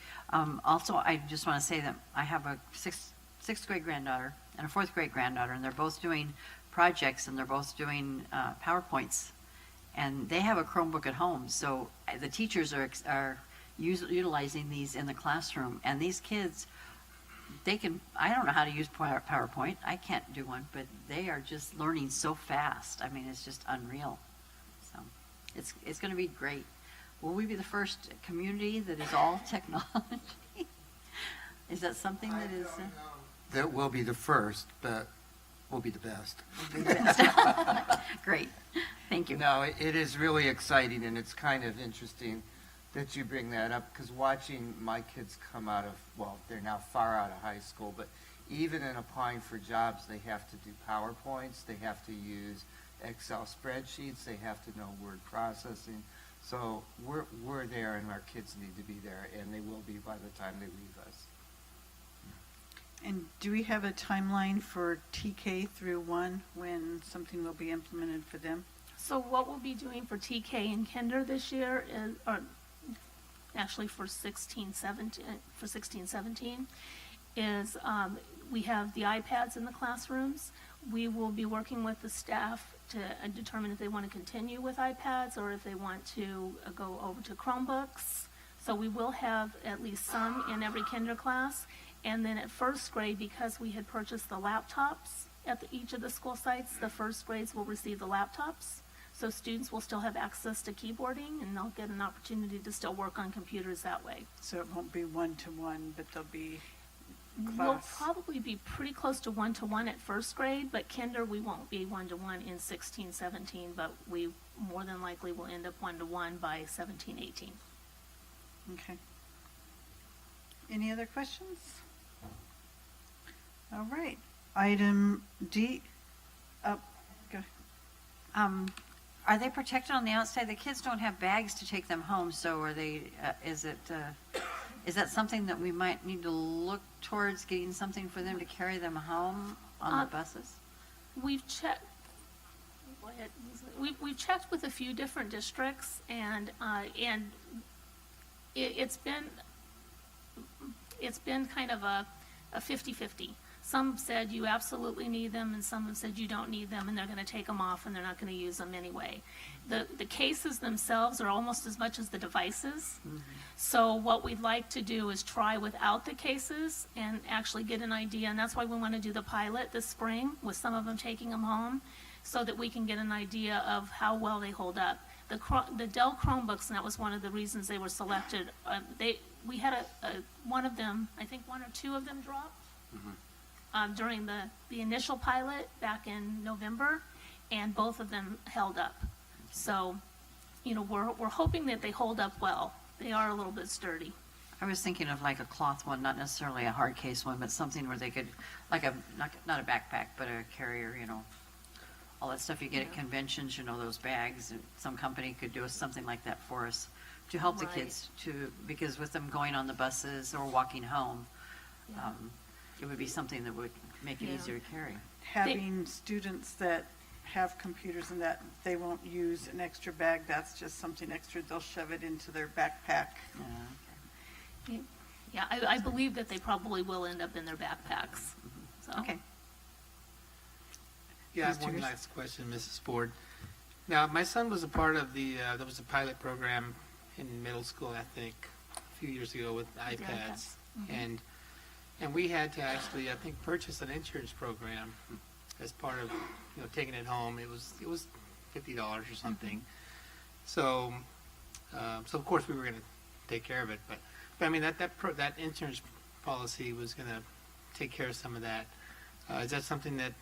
Also, I just want to say that I have a sixth grade granddaughter and a fourth grade granddaughter, and they're both doing projects, and they're both doing PowerPoints, and they have a Chromebook at home, so the teachers are utilizing these in the classroom, and these kids, I don't know how to use PowerPoint, I can't do one, but they are just learning so fast. I mean, it's just unreal. So it's going to be great. Will we be the first community that is all technology? Is that something that is? That will be the first, but we'll be the best. Great, thank you. No, it is really exciting, and it's kind of interesting that you bring that up, because watching my kids come out of, they're now far out of high school, but even in applying for jobs, they have to do PowerPoints, they have to use Excel spreadsheets, they have to know word processing. So we're there, and our kids need to be there, and they will be by the time they leave us. And do we have a timeline for TK through 1 when something will be implemented for them? So what we'll be doing for TK and Kinder this year is, or actually for 16-17, is we have the iPads in the classrooms. We will be working with the staff to determine if they want to continue with iPads or if they want to go over to Chromebooks. So we will have at least some in every kinder class. And then at first grade, because we had purchased the laptops at each of the school sites. The first grades will receive the laptops, so students will still have access to keyboarding, and they'll get an opportunity to still work on computers that way. So it won't be one-to-one, but there'll be We'll class. probably be pretty close to one-to-one at first grade, but kinder, we won't be one-to-one in 16, 17, but we more than likely will end up one-to-one by 17, 18. Okay. Any other questions? All right. Item D. Oh, go. Are they protected on the outside? The kids don't have bags to take them home, so are they, is that something that we might need to look towards, getting something for them to carry them home on the buses? We've checked. We've checked with a few different districts, and it's been kind of a 50-50. Some said you absolutely need them, and some have said you don't need them, and they're going to take them off, and they're not going to use them anyway. The cases themselves are almost as much as the devices. Mm-hmm. So what we'd like to do is try without the cases and actually get an idea, and that's why we want to do the pilot this spring with some of them taking them home, so that we can get an idea of how well they hold up. The Dell Chromebooks, and that was one of the reasons they were selected. We had one of them, I think one or two of them dropped. Mm-hmm. During the initial pilot back in November, and both of them held up. So, we're hoping that they hold up well. They are a little bit sturdy. I was thinking of like a cloth one, not necessarily a hard case one, but something where they could, like not a backpack, but a carrier, all that stuff you get at conventions, those bags. And some company could do something like that for us to help the kids because with them going on the buses or walking home, it would be something that would make it easier to carry. Having students that have computers and that they won't use an extra bag, that's just something extra. They'll shove it into their backpack. Yeah, I believe that they probably will end up in their backpacks. So. Okay. Yeah, I have one last question, Mrs. Ford. Now, my son was a part of there was a pilot program in middle school, I think, a few years ago with iPads. Mm-hmm. And we had to actually, I think, purchase an insurance program as part of, taking it home. It was $50 or something. Mm-hmm. So of course we were going to take care of it, but I mean that insurance policy was going to take care of some of that. Is that something that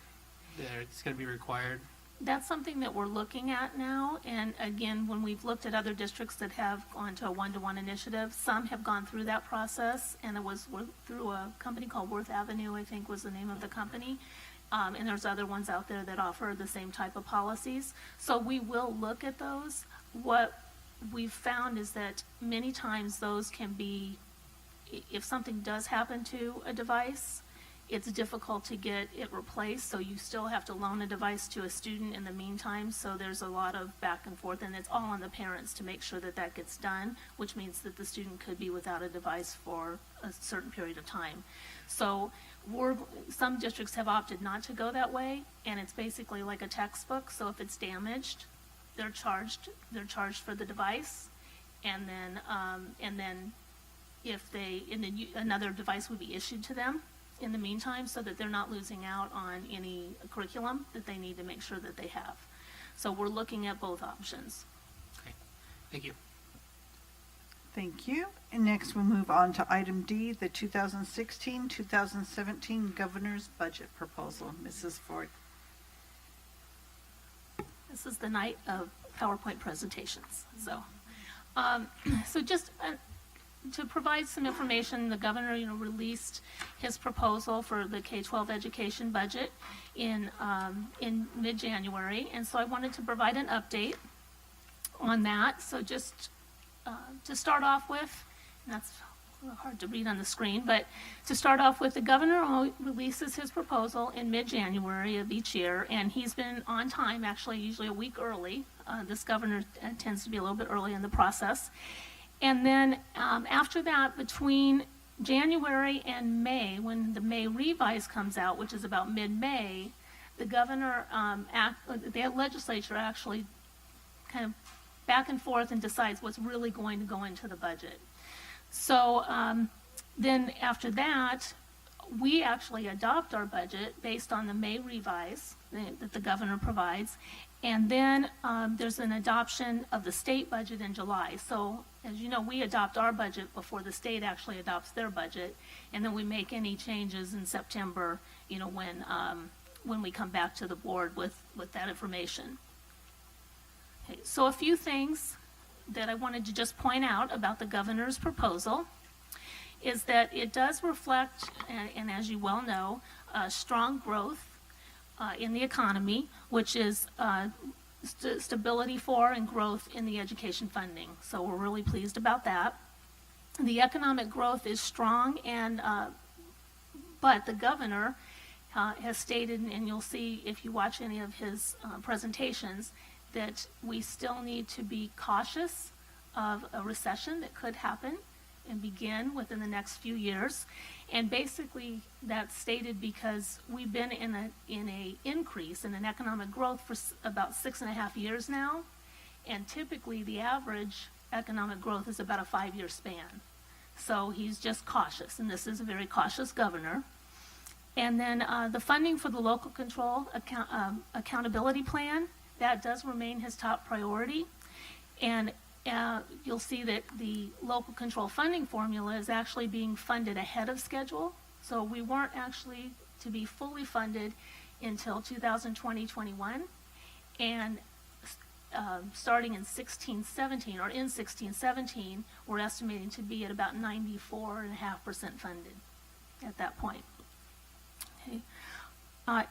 it's going to be required? That's something that we're looking at now, and again, when we've looked at other districts that have gone to a one-to-one initiative, some have gone through that process, and it was through a company called Worth Avenue, I think was the name of the company, and there's other ones out there that offer the same type of policies. So we will look at those. What we've found is that many times those can be, if something does happen to a device, it's difficult to get it replaced, so you still have to loan a device to a student in the meantime, so there's a lot of back and forth, and it's all on the parents to make sure that that gets done, which means that the student could be without a device for a certain period of time. So some districts have opted not to go that way, and it's basically like a textbook, so if it's damaged, they're charged for the device, and then another device would be issued to them in the meantime, so that they're not losing out on any curriculum that they need to make sure that they have. So we're looking at both options. Okay, thank you. Thank you. And next we'll move on to item D, the 2016-2017 Governor's Budget Proposal. Mrs. Ford. This is the night of PowerPoint presentations. So just to provide some information, the governor, released his proposal for the K-12 education budget in mid-January, and so I wanted to provide an update on that. So just to start off with, and that's a little hard to read on the screen, but to start off with, the governor releases his proposal in mid-January of each year, and he's been on time, actually usually a week early. This governor tends to be a little bit early in the process. And then after that, between January and May, when the May revise comes out, which is about mid-May, the governor, the legislature actually kind of back and forth and decides what's really going to go into the budget. So then after that, we actually adopt our budget based on the May revise that the governor provides. And then there's an adoption of the state budget in July. So as you know, we adopt our budget before the state actually adopts their budget. And then we make any changes in September, you know, when we come back to the board with that information. Okay, so a few things that I wanted to just point out about the governor's proposal is that it does reflect, and as you well know, strong growth in the economy, which is stability for and growth in the education funding. So we're really pleased about that. The economic growth is strong, and but the governor has stated, and you'll see if you watch any of his presentations, that we still need to be cautious of a recession that could happen and begin within the next few years. And basically that's stated because we've been in a increase in an economic growth for about 6.5 years now, and typically the average economic growth is about a 5-year span. So he's just cautious, and this is a very cautious governor. And then the funding for the local control accountability plan, that does remain his top priority. And you'll see that the local control funding formula is actually being funded ahead of schedule. So we weren't actually to be fully funded until 2020-21. And starting in 16-17, or in 16-17, we're estimating to be at about 94.5% funded at that point. Okay.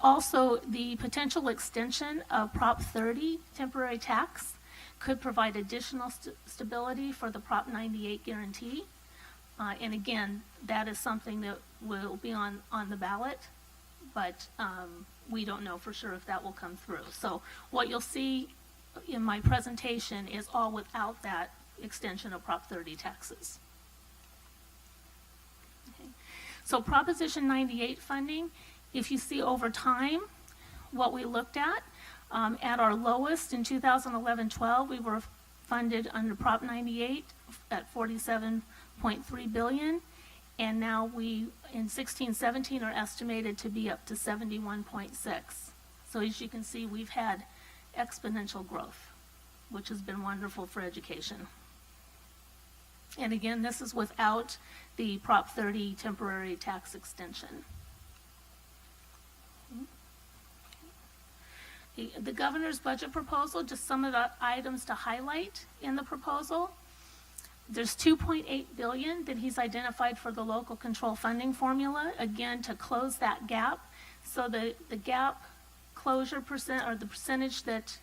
Also, the potential extension of Prop 30 temporary tax could provide additional stability for the Prop 98 guarantee. And again, that is something that will be on the ballot, but we don't know for sure if that will come through. So what you'll see in my presentation is all without that extension of Prop 30 taxes. Okay. So Proposition 98 funding, if you see over time what we looked at our lowest in 2011-12, we were funded under Prop 98 at $47.3 billion, and now we in 16-17 are estimated to be up to 71.6. So as you can see, we've had exponential growth, which has been wonderful for education. And again, this is without the Prop 30 temporary tax extension. The governor's budget proposal, just some of the items to highlight in the proposal. There's $2.8 billion that he's identified for the local control funding formula, again, to close that gap. So the gap closure percent, or the percentage that's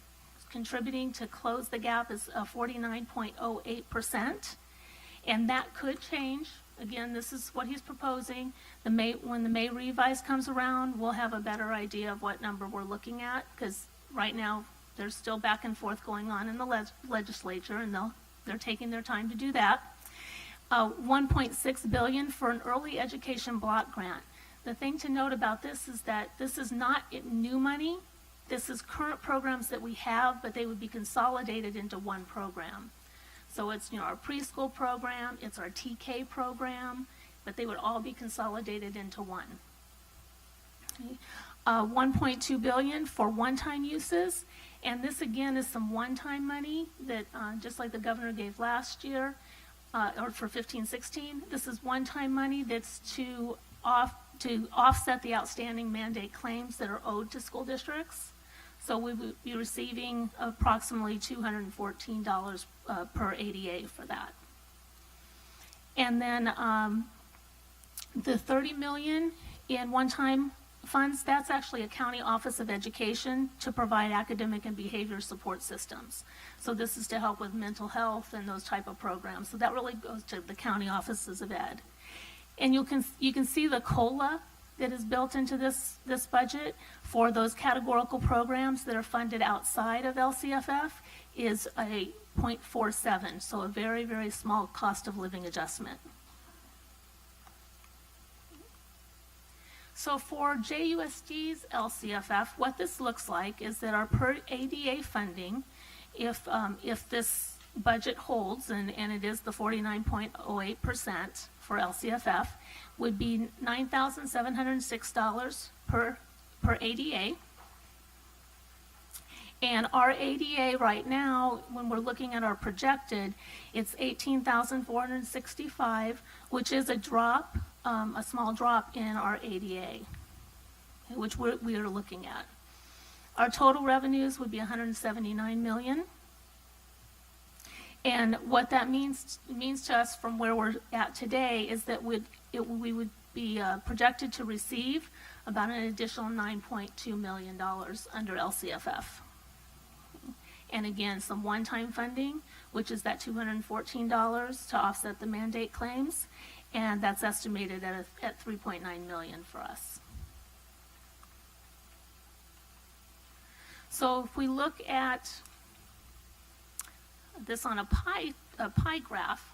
contributing to close the gap, is 49.08%. And that could change. Again, this is what he's proposing. When the May revise comes around, we'll have a better idea of what number we're looking at, because right now there's still back and forth going on in the legislature, and they're taking their time to do that. $1.6 billion for an early education block grant. The thing to note about this is that this is not new money. This is current programs that we have, but they would be consolidated into one program. So it's, you know, our preschool program, it's our TK program, but they would all be consolidated into one. Okay. $1.2 billion for one-time uses, and this again is some one-time money that, just like the governor gave last year, or for 15-16, this is one-time money that's to offset the outstanding mandate claims that are owed to school districts. So we would be receiving approximately $214 per ADA for that. And then the $30 million in one-time funds, that's actually a county office of education to provide academic and behavior support systems. So this is to help with mental health and those type of programs. So that really goes to the county offices of ed. And you can see the COLA that is built into this budget for those categorical programs that are funded outside of LCFF is a 0.47, so a very, very small cost of living adjustment. So for JUSD's LCFF, what this looks like is that our per ADA funding, if this budget holds, and it is the 49.08% for LCFF, would be $9,706 per ADA. And our ADA right now, when we're looking at our projected, it's 18,465, which is a drop, a small drop in our ADA, which we are looking at. Our total revenues would be 179 million. And what that means to us from where we're at today is that we would be projected to receive about an additional $9.2 million under LCFF. And again, some one-time funding, which is that $214 to offset the mandate claims, and that's estimated at $3.9 million for us. So if we look at this on a pie graph,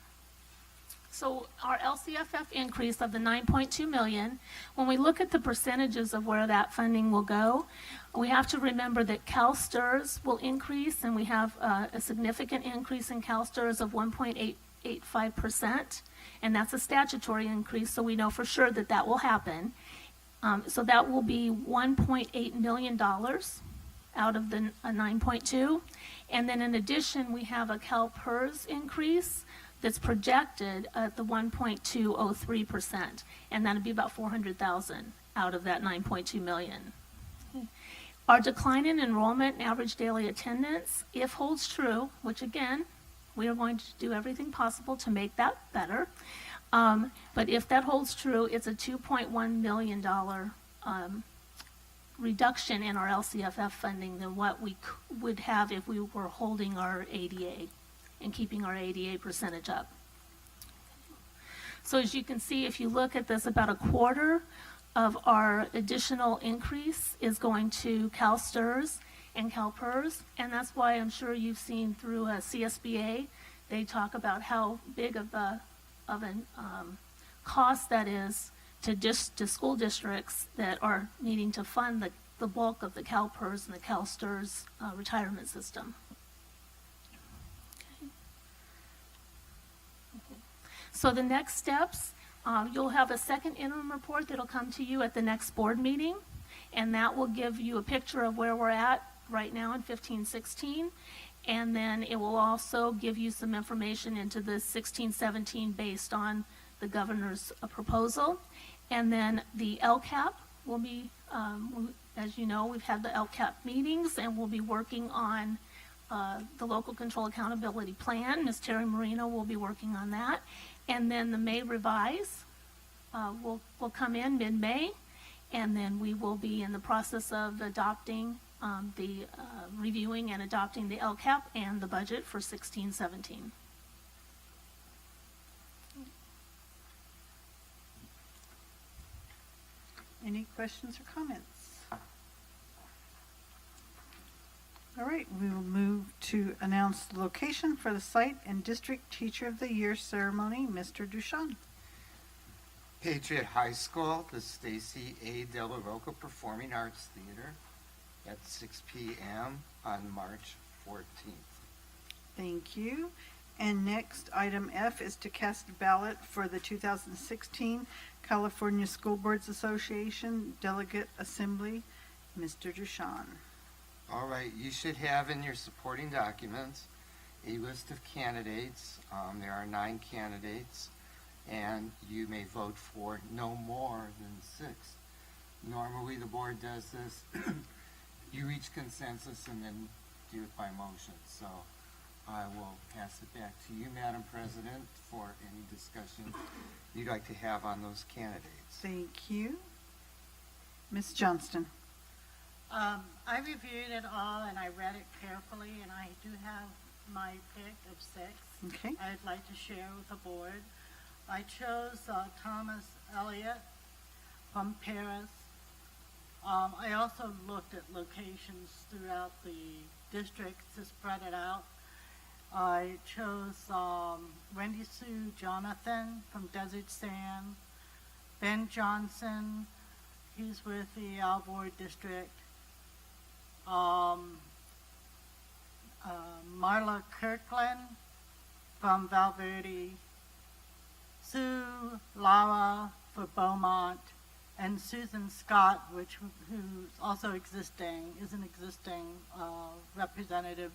so our LCFF increase of the 9.2 million, when we look at the percentages of where that funding will go, we have to remember that CalSTRS will increase, and we have a significant increase in CalSTRS of 1.885%, and that's a statutory increase, so we know for sure that that will happen. So that will be $1.8 million out of the 9.2, and then in addition, we have a CalPERS increase that's projected at the 1.203%, and that'd be about 400,000 out of that 9.2 million. Our decline in enrollment and average daily attendance, if holds true, which again, we are going to do everything possible to make that better, but if that holds true, it's a $2.1 million reduction in our LCFF funding than what we would have if we were holding our ADA and keeping our ADA percentage up. So as you can see, if you look at this, about a quarter of our additional increase is going to CalSTRS and CalPERS, and that's why I'm sure you've seen through CSBA, they talk about how big of an cost that is to school districts that are needing to fund the bulk of the CalPERS and the CalSTRS retirement system. So the next steps, you'll have a second interim report that'll come to you at the next board meeting, and that will give you a picture of where we're at right now in 15-16, and then it will also give you some information into the 16-17 based on the governor's proposal. And then the LCAP will be, as you know, we've had the LCAP meetings, and we'll be working on the local control accountability plan. Ms. Terry Marino will be working on that. And then the May revise will come in mid-May, and then we will be in the process of adopting reviewing and adopting the LCAP and the budget for 16-17. Any questions or comments? All right, we will move to announce the location for the site and District Teacher of the Year ceremony. Mr. Duchan. Patriot High School, the Stacy A. De La Rocca Performing Arts Theater at 6 p.m. on March 14th. Thank you. And next, item F is to cast a ballot for the 2016 California School Boards Association Delegate Assembly. Mr. Duchan. All right, you should have in your supporting documents a list of candidates. There are 9 candidates, and you may vote for no more than 6. Normally, the board does this. You reach consensus and then do it by motion. So I will pass it back to you, Madam President, for any discussion you'd like to have on those candidates. Thank you. Ms. Johnston. I reviewed it all and I read it carefully, and I do have my pick of 6. Okay. I'd like to share with the board. I chose Thomas Elliott from Paris. I also looked at locations throughout the districts to spread it out. I chose Wendy Sue Jonathan from Desert Sand, Ben Johnson, he's with the Alvord District, Marla Kirkland from Valverde, Sue Lara for Beaumont, and Susan Scott, who's also is an existing representative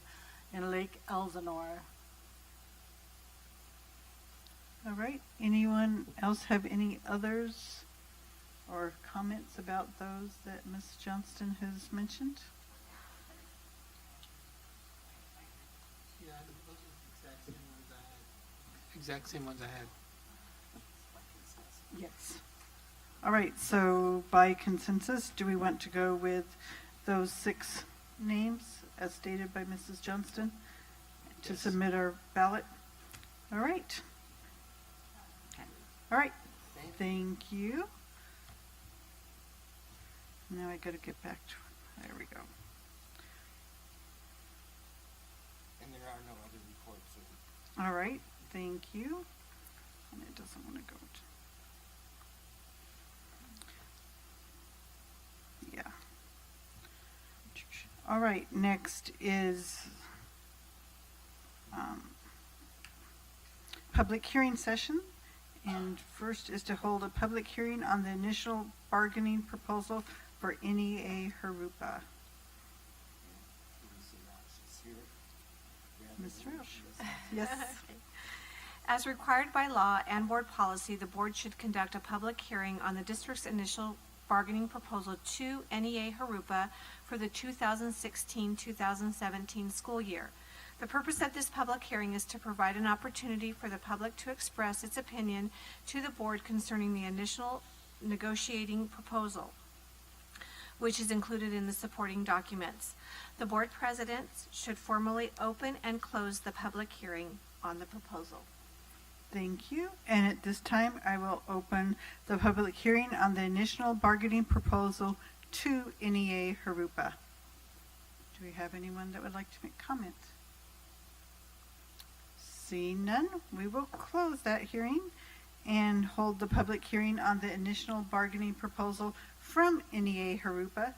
in Lake Elsinore. All right, anyone else have any others or comments about those that Ms. Johnston has mentioned? Yeah, those are the exact same ones I had. Yes. All right, so by consensus, do we want to go with those 6 names as stated by Mrs. Johnston to Yes. submit our ballot? All right. Okay. All right, thank you. Now I gotta get back to, there we go. And there are no other reports. All right, thank you. And it doesn't want to go to. Yeah. All right, next is public hearing session. And first is to hold a public hearing on the initial bargaining proposal for NEA Jurupa. Ms. Roush? Yes. As required by law and board policy, the board should conduct a public hearing on the district's initial bargaining proposal to NEA Jurupa for the 2016-2017 school year. The purpose of this public hearing is to provide an opportunity for the public to express its opinion to the board concerning the initial negotiating proposal, which is included in the supporting documents. The board president should formally open and close the public hearing on the proposal. Thank you. And at this time, I will open the public hearing on the initial bargaining proposal to NEA Jurupa. Do we have anyone that would like to make comment? Seeing none, we will close that hearing and hold the public hearing on the initial bargaining proposal from NEA Jurupa.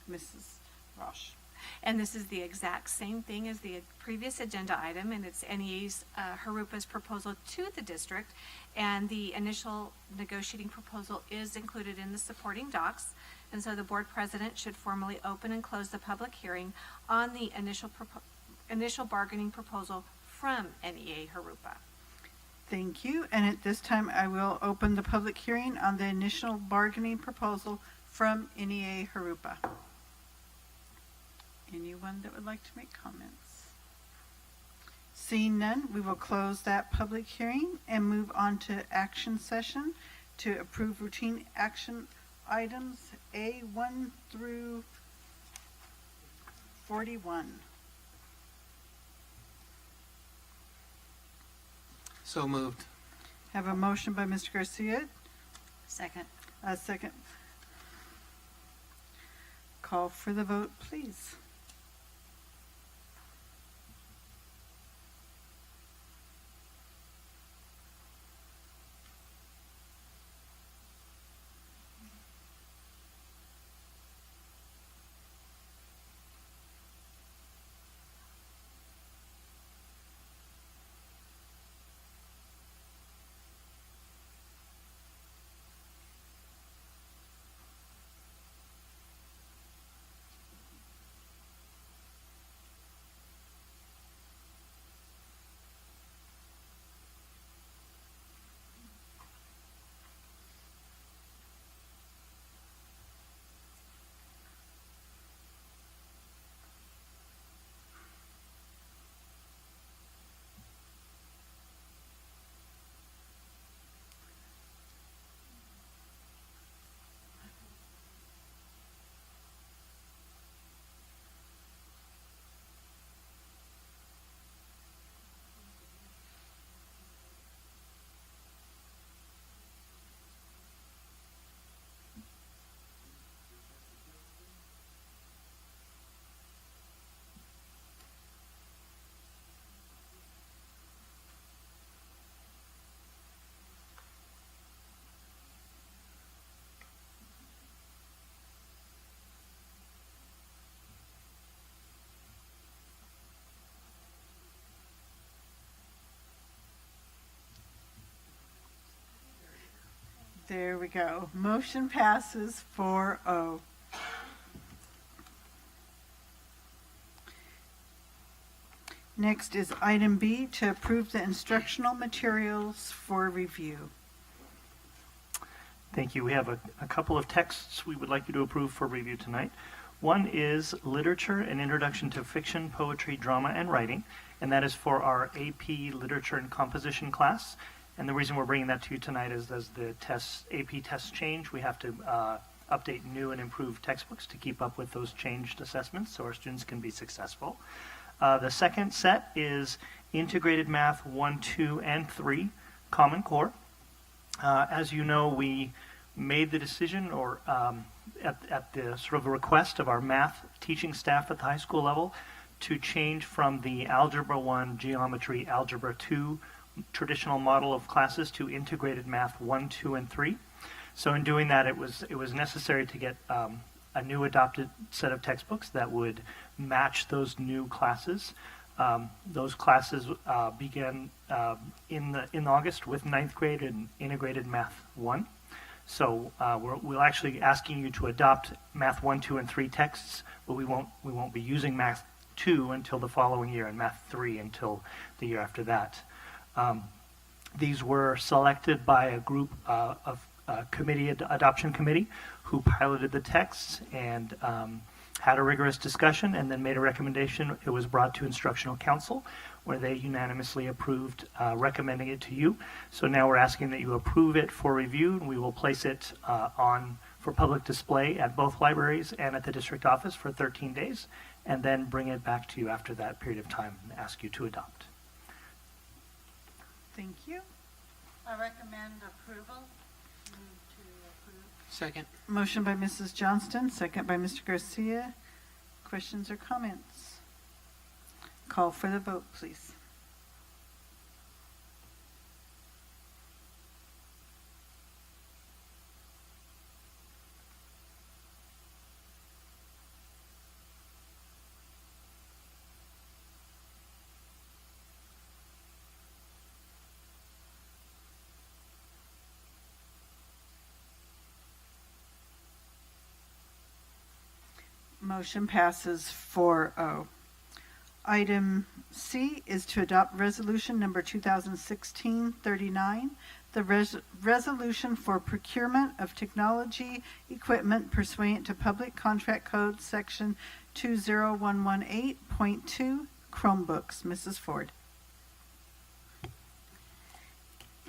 Mrs. Rosh. And this is the exact same thing as the previous agenda item, and it's NEA's Jurupa's proposal to the district, and the initial negotiating proposal is included in the supporting docs. And so the board president should formally open and close the public hearing on the initial bargaining proposal from NEA Jurupa. Thank you. And at this time, I will open the public hearing on the initial bargaining proposal from NEA Jurupa. Anyone that would like to make comments? Seeing none, we will close that public hearing and move on to action session to approve routine action items A1 through 41. So moved. Have a motion by Mr. Garcia, Second. a second. Call for the vote, please. There we go. Motion passes 4-0. Next is item B, to approve the instructional materials for review. Thank you. We have a couple of texts we would like you to approve for review tonight. One is Literature, an Introduction to Fiction, Poetry, Drama, and Writing, and that is for our AP Literature and Composition class. And the reason we're bringing that to you tonight is as the AP tests change, we have to update new and improved textbooks to keep up with those changed assessments so our students can be successful. The second set is Integrated Math 1, 2, and 3, Common Core. As you know, we made the decision, or at the sort of request of our math teaching staff at the high school level, to change from the Algebra 1, Geometry, Algebra 2 traditional model of classes to Integrated Math 1, 2, and 3. So in doing that, it was necessary to get a new adopted set of textbooks that would match those new classes. Those classes began in August with 9th grade and Integrated Math 1. So we're actually asking you to adopt Math 1, 2, and 3 texts, but we won't be using Math 2 until the following year and Math 3 until the year after that. These were selected by a group of adoption committee who piloted the texts and had a rigorous discussion and then made a recommendation. It was brought to instructional council where they unanimously approved recommending it to you. So now we're asking that you approve it for review, and we will place it on for public display at both libraries and at the district office for 13 days, and then bring it back to you after that period of time and ask you to adopt. Thank you. I recommend approval. Move to approve. Second. Motion by Mrs. Johnston, second by Mr. Garcia. Questions or comments? Call for the vote, please. Motion passes 4-0. Item C is to adopt resolution number 2016-39, the resolution for procurement of technology equipment pursuant to Public Contract Code Section 20118.2, Chromebooks. Mrs. Ford.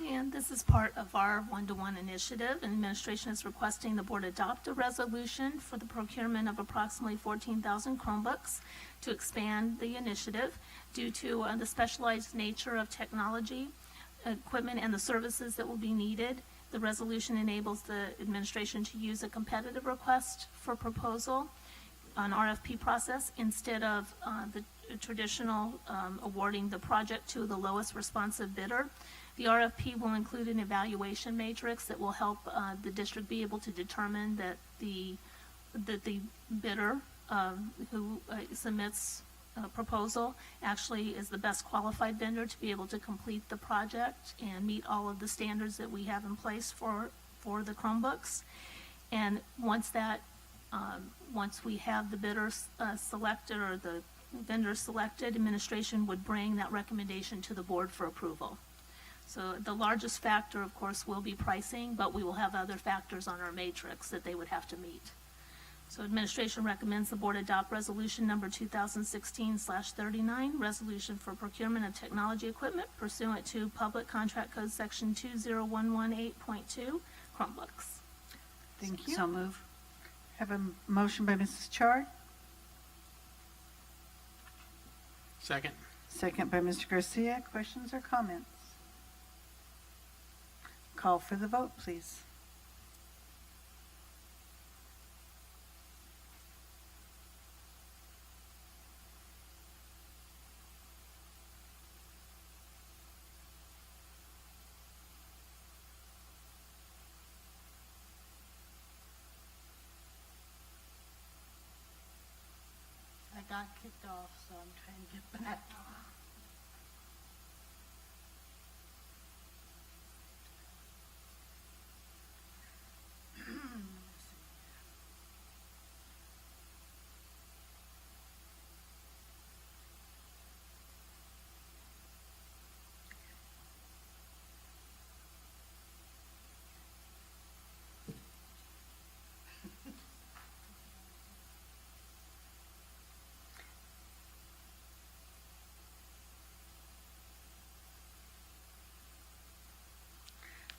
And this is part of our one-to-one initiative. Administration is requesting the board adopt a resolution for the procurement of approximately 14,000 Chromebooks to expand the initiative due to the specialized nature of technology, equipment, and the services that will be needed. The resolution enables the administration to use a competitive request for proposal, an RFP process, instead of the traditional awarding the project to the lowest responsive bidder. The RFP will include an evaluation matrix that will help the district be able to determine that the bidder who submits a proposal actually is the best qualified vendor to be able to complete the project and meet all of the standards that we have in place for the Chromebooks. And once we have the bidder selected or the vendor selected, administration would bring that recommendation to the board for approval. So the largest factor, of course, will be pricing, but we will have other factors on our matrix that they would have to meet. So administration recommends the board adopt resolution number 2016/39, resolution for procurement of technology equipment pursuant to Public Contract Code Section 20118.2, Chromebooks. Thank you. So move. Have a motion by Mrs. Chard, Second. second by Mr. Garcia. Questions or comments? Call for the vote, please. I got kicked off, so I'm trying to get back.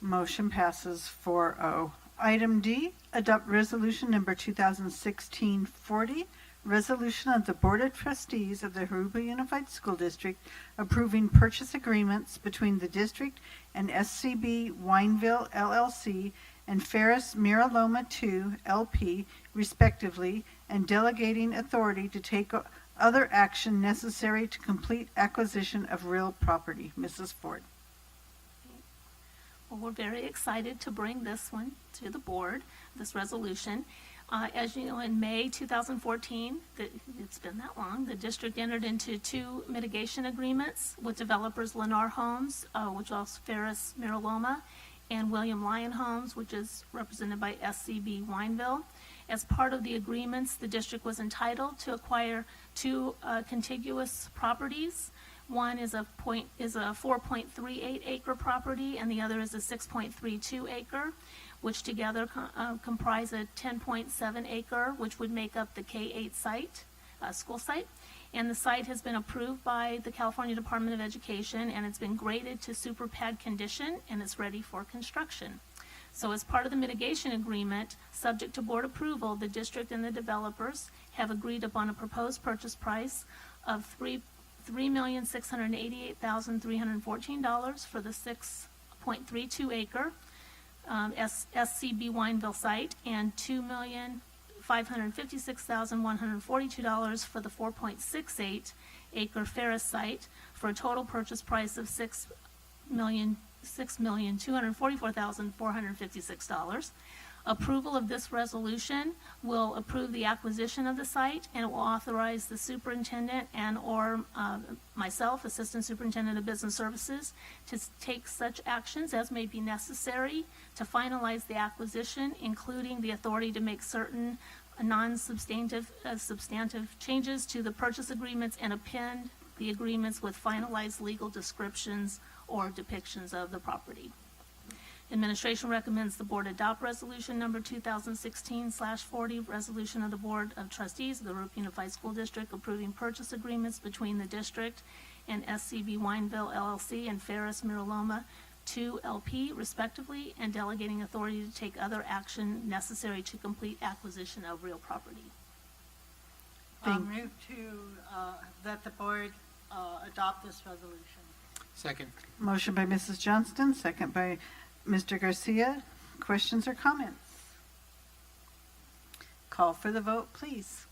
Motion passes 4-0. Item D, adopt resolution number 2016-40, resolution of the Board of Trustees of the Jurupa Unified School District approving purchase agreements between the district and SCB Wineville LLC and Ferris Miraloma II LP respectively, and delegating authority to take other action necessary to complete acquisition of real property. Mrs. Ford. Well, we're very excited to bring this one to the board, this resolution. As you know, in May 2014, it's been that long, the district entered into 2 mitigation agreements with developers Lennar Homes, which is Ferris Miraloma, and William Lyon Homes, which is represented by SCB Wineville. As part of the agreements, the district was entitled to acquire 2 contiguous properties. One is a 4.38 acre property, and the other is a 6.32 acre, which together comprise a 10.7 acre, which would make up the K-8 site, school site. And the site has been approved by the California Department of Education, and it's been graded to super pad condition, and it's ready for construction. So as part of the mitigation agreement, subject to board approval, the district and the developers have agreed upon a proposed purchase price of $3,688,314 for the 6.32 acre SCB Wineville site, and $2,556,142 for the 4.68 acre Ferris site, for a total purchase price of $6,244,456. Approval of this resolution will approve the acquisition of the site, and it will authorize the superintendent and/or myself, Assistant Superintendent of Business Services, to take such actions as may be necessary to finalize the acquisition, including the authority to make certain non-substantive substantive changes to the purchase agreements and append the agreements with finalized legal descriptions or depictions of the property. Administration recommends the board adopt resolution number 2016/40, resolution of the Board of Trustees of the Jurupa Unified School District approving purchase agreements between the district and SCB Wineville LLC and Ferris Miraloma II LP respectively, and delegating authority to take other action necessary to complete acquisition of real property. Move to, that the board adopt this resolution. Second. Motion by Mrs. Johnston, second by Mr. Garcia. Questions or comments? Call for the vote, please.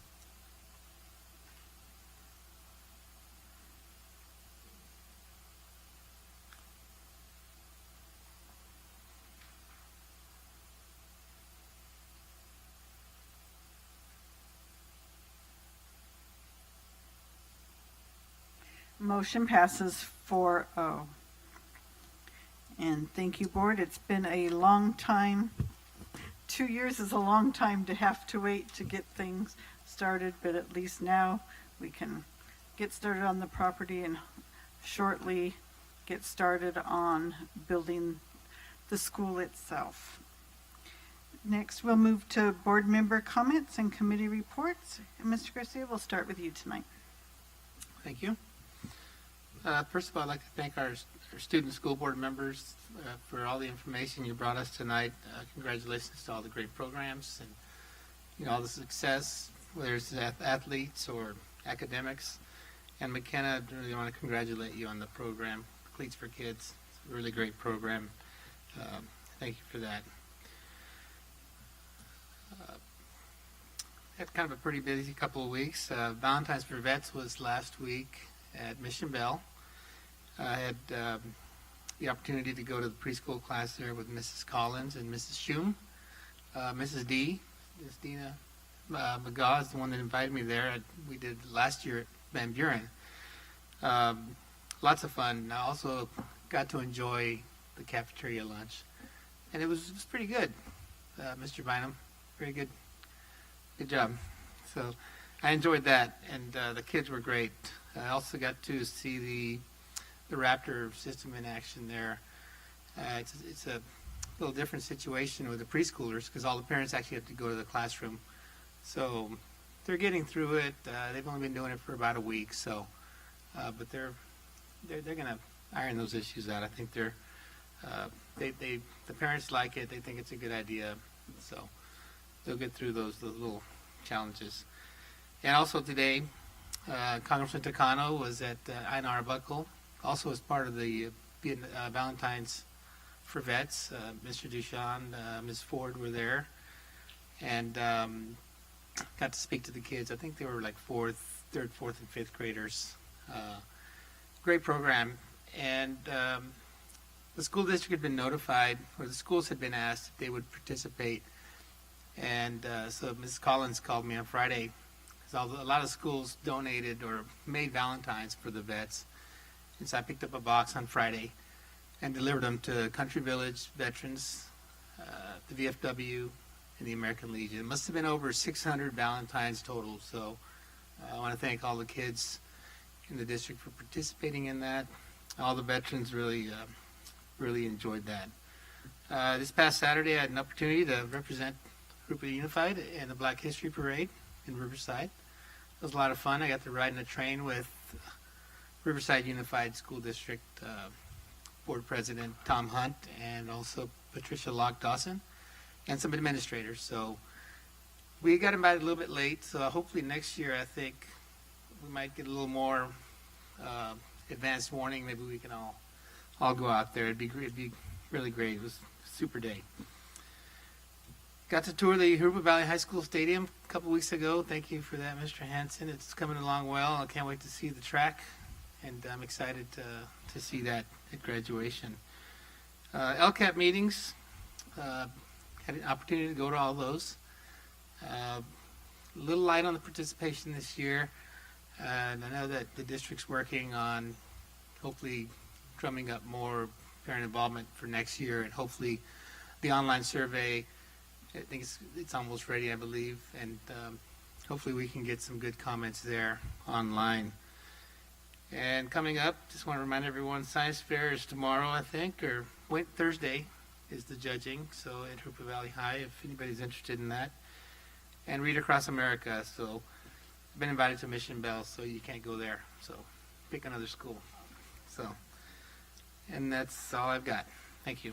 Motion passes 4-0. And thank you, board. It's been a long time. 2 years is a long time to have to wait to get things started, but at least now we can get started on the property and shortly get started on building the school itself. Next, we'll move to board member comments and committee reports. And Mr. Garcia, we'll start with you tonight. Thank you. First of all, I'd like to thank our student school board members for all the information you brought us tonight. Congratulations to all the great programs and all the success, whether it's athletes or academics. And McKenna, I really want to congratulate you on the program, Cleats for Kids. It's a really great program. Thank you for that. Had kind of a pretty busy couple of weeks. Valentine's for Vets was last week at Mission Bell. I had the opportunity to go to the preschool class there with Mrs. Collins and Mrs. Schum. Mrs. D, Ms. Dina McGaw is the one that invited me there. We did last year at Van Buren. Lots of fun. I also got to enjoy the cafeteria lunch. And it was pretty good, Mr. Bynum. Very good. Good job. So I enjoyed that, and the kids were great. I also got to see the Raptor system in action there. It's a little different situation with the preschoolers because all the parents actually have to go to the classroom. So they're getting through it. They've only been doing it for about a week, so but they're going to iron those issues out. I think they're the parents like it. They think it's a good idea, so they'll get through those little challenges. And also today, Congressman Takano was at Ina Arbuckle, also as part of the Valentine's for Vets. Mr. Duchan, Ms. Ford were there, and got to speak to the kids. I think they were like third, fourth, and fifth graders. Great program. And the school district had been notified, or the schools had been asked if they would participate. And so Mrs. Collins called me on Friday, because a lot of schools donated or made Valentines for the vets. And so I picked up a box on Friday and delivered them to Country Village veterans, the VFW, and the American Legion. It must have been over 600 Valentines total. So I want to thank all the kids in the district for participating in that. All the veterans really enjoyed that. This past Saturday, I had an opportunity to represent Jurupa Unified in the Black History Parade in Riverside. It was a lot of fun. I got to ride in a train with Riverside Unified School District Board President Tom Hunt and also Patricia Locke Dawson and some administrators. So we got invited a little bit late, so hopefully next year I think we might get a little more advanced warning. Maybe we can all go out there. It'd be really great. It was a super day. Got to tour the Jurupa Valley High School Stadium a couple weeks ago. Thank you for that, Mr. Hanson. It's coming along well. I can't wait to see the track, and I'm excited to see that at graduation. LCAP meetings, had an opportunity to go to all those. A little light on the participation this year, and I know that the district's working on hopefully drumming up more parent involvement for next year, and hopefully the online survey, I think it's almost ready, I believe, and hopefully we can get some good comments there online. And coming up, just want to remind everyone, Science Fair is tomorrow, I think, or Thursday is the judging, so at Jurupa Valley High, if anybody's interested in that. And Read Across America, so I've been invited to Mission Bell, so you can't go there, so pick another school. So, and that's all I've got. Thank you.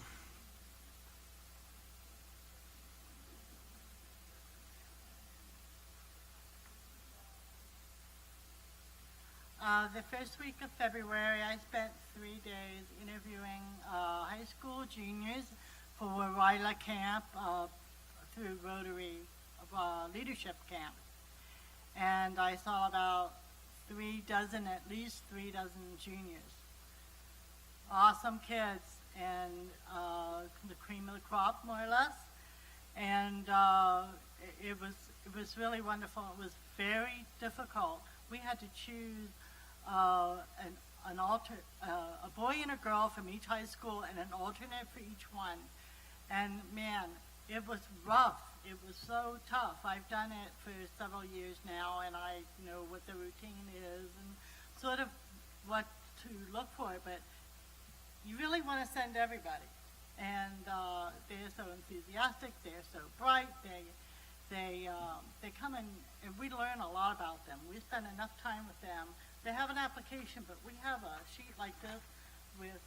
The first week of February, I spent 3 days interviewing high school juniors for Ryla Camp through Rotary Leadership Camp. And I saw about at least 3 dozen juniors. Awesome kids, and the cream of the crop, more or less. And it was really wonderful. It was very difficult. We had to choose a boy and a girl from each high school and an alternate for each one. And man, it was rough. It was so tough. I've done it for several years now, and I know what the routine is and sort of what to look for. But you really want to send everybody. And they're so enthusiastic. They're so bright. They come in, and we learn a lot about them. We spend enough time with them. They have an application, but we have a sheet like this with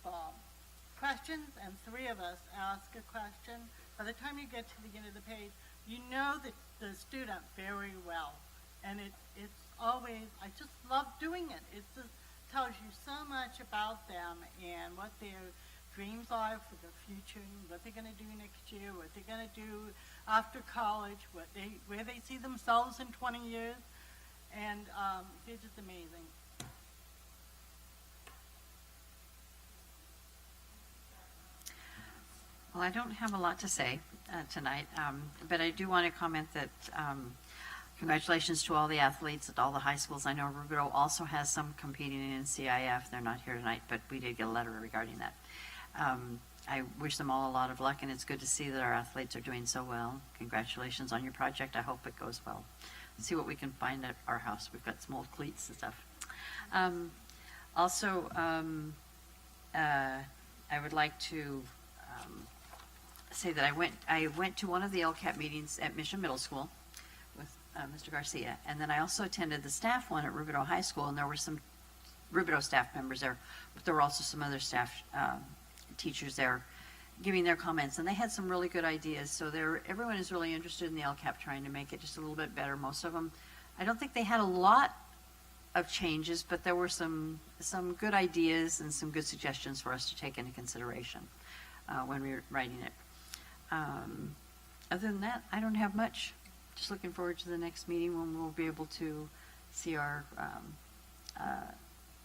questions, and 3 of us ask a question. By the time you get to the end of the page, you know the student very well. And it's always, I just love doing it. It just tells you so much about them and what their dreams are for the future, what they're going to do next year, what they're going to do after college, where they see themselves in 20 years. And they're just amazing. Well, I don't have a lot to say tonight, but I do want to comment that congratulations to all the athletes at all the high schools. I know Rubio also has some competing in CIF. They're not here tonight, but we did get a letter regarding that. I wish them all a lot of luck, and it's good to see that our athletes are doing so well. Congratulations on your project. I hope it goes well. Let's see what we can find at our house. We've got some old cleats and stuff. Also, I would like to say that I went to one of the LCAP meetings at Mission Middle School with Mr. Garcia, and then I also attended the staff one at Rubidoux High School, and there were some Rubidoux staff members there, but there were also some other staff teachers there, giving their comments, and they had some really good ideas. So everyone is really interested in the LCAP, trying to make it just a little bit better. Most of them, I don't think they had a lot of changes, but there were some good ideas and some good suggestions for us to take into consideration when we were writing it. Other than that, I don't have much. Just looking forward to the next meeting when we'll be able to see our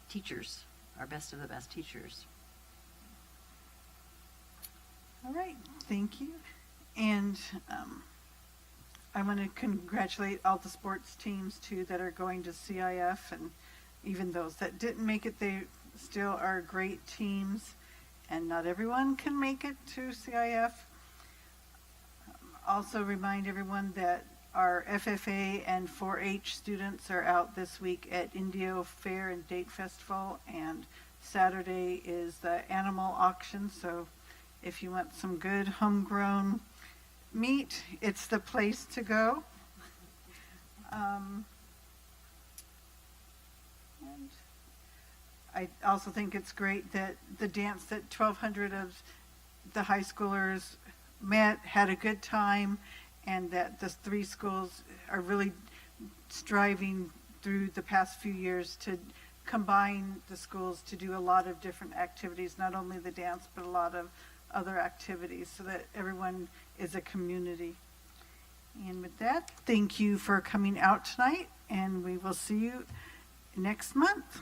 teachers, our best of the best teachers. All right, thank you. And I want to congratulate all the sports teams too that are going to CIF, and even those that didn't make it, they still are great teams, and not everyone can make it to CIF. Also remind everyone that our FFA and 4-H students are out this week at Indio Fair and Date Festival, and Saturday is the animal auction, so if you want some good homegrown meat, it's the place to go. And I also think it's great that the dance that 1,200 of the high schoolers met, had a good time, and that the 3 schools are really striving through the past few years to combine the schools to do a lot of different activities, not only the dance, but a lot of other activities, so that everyone is a community. And with that, thank you for coming out tonight, and we will see you next month.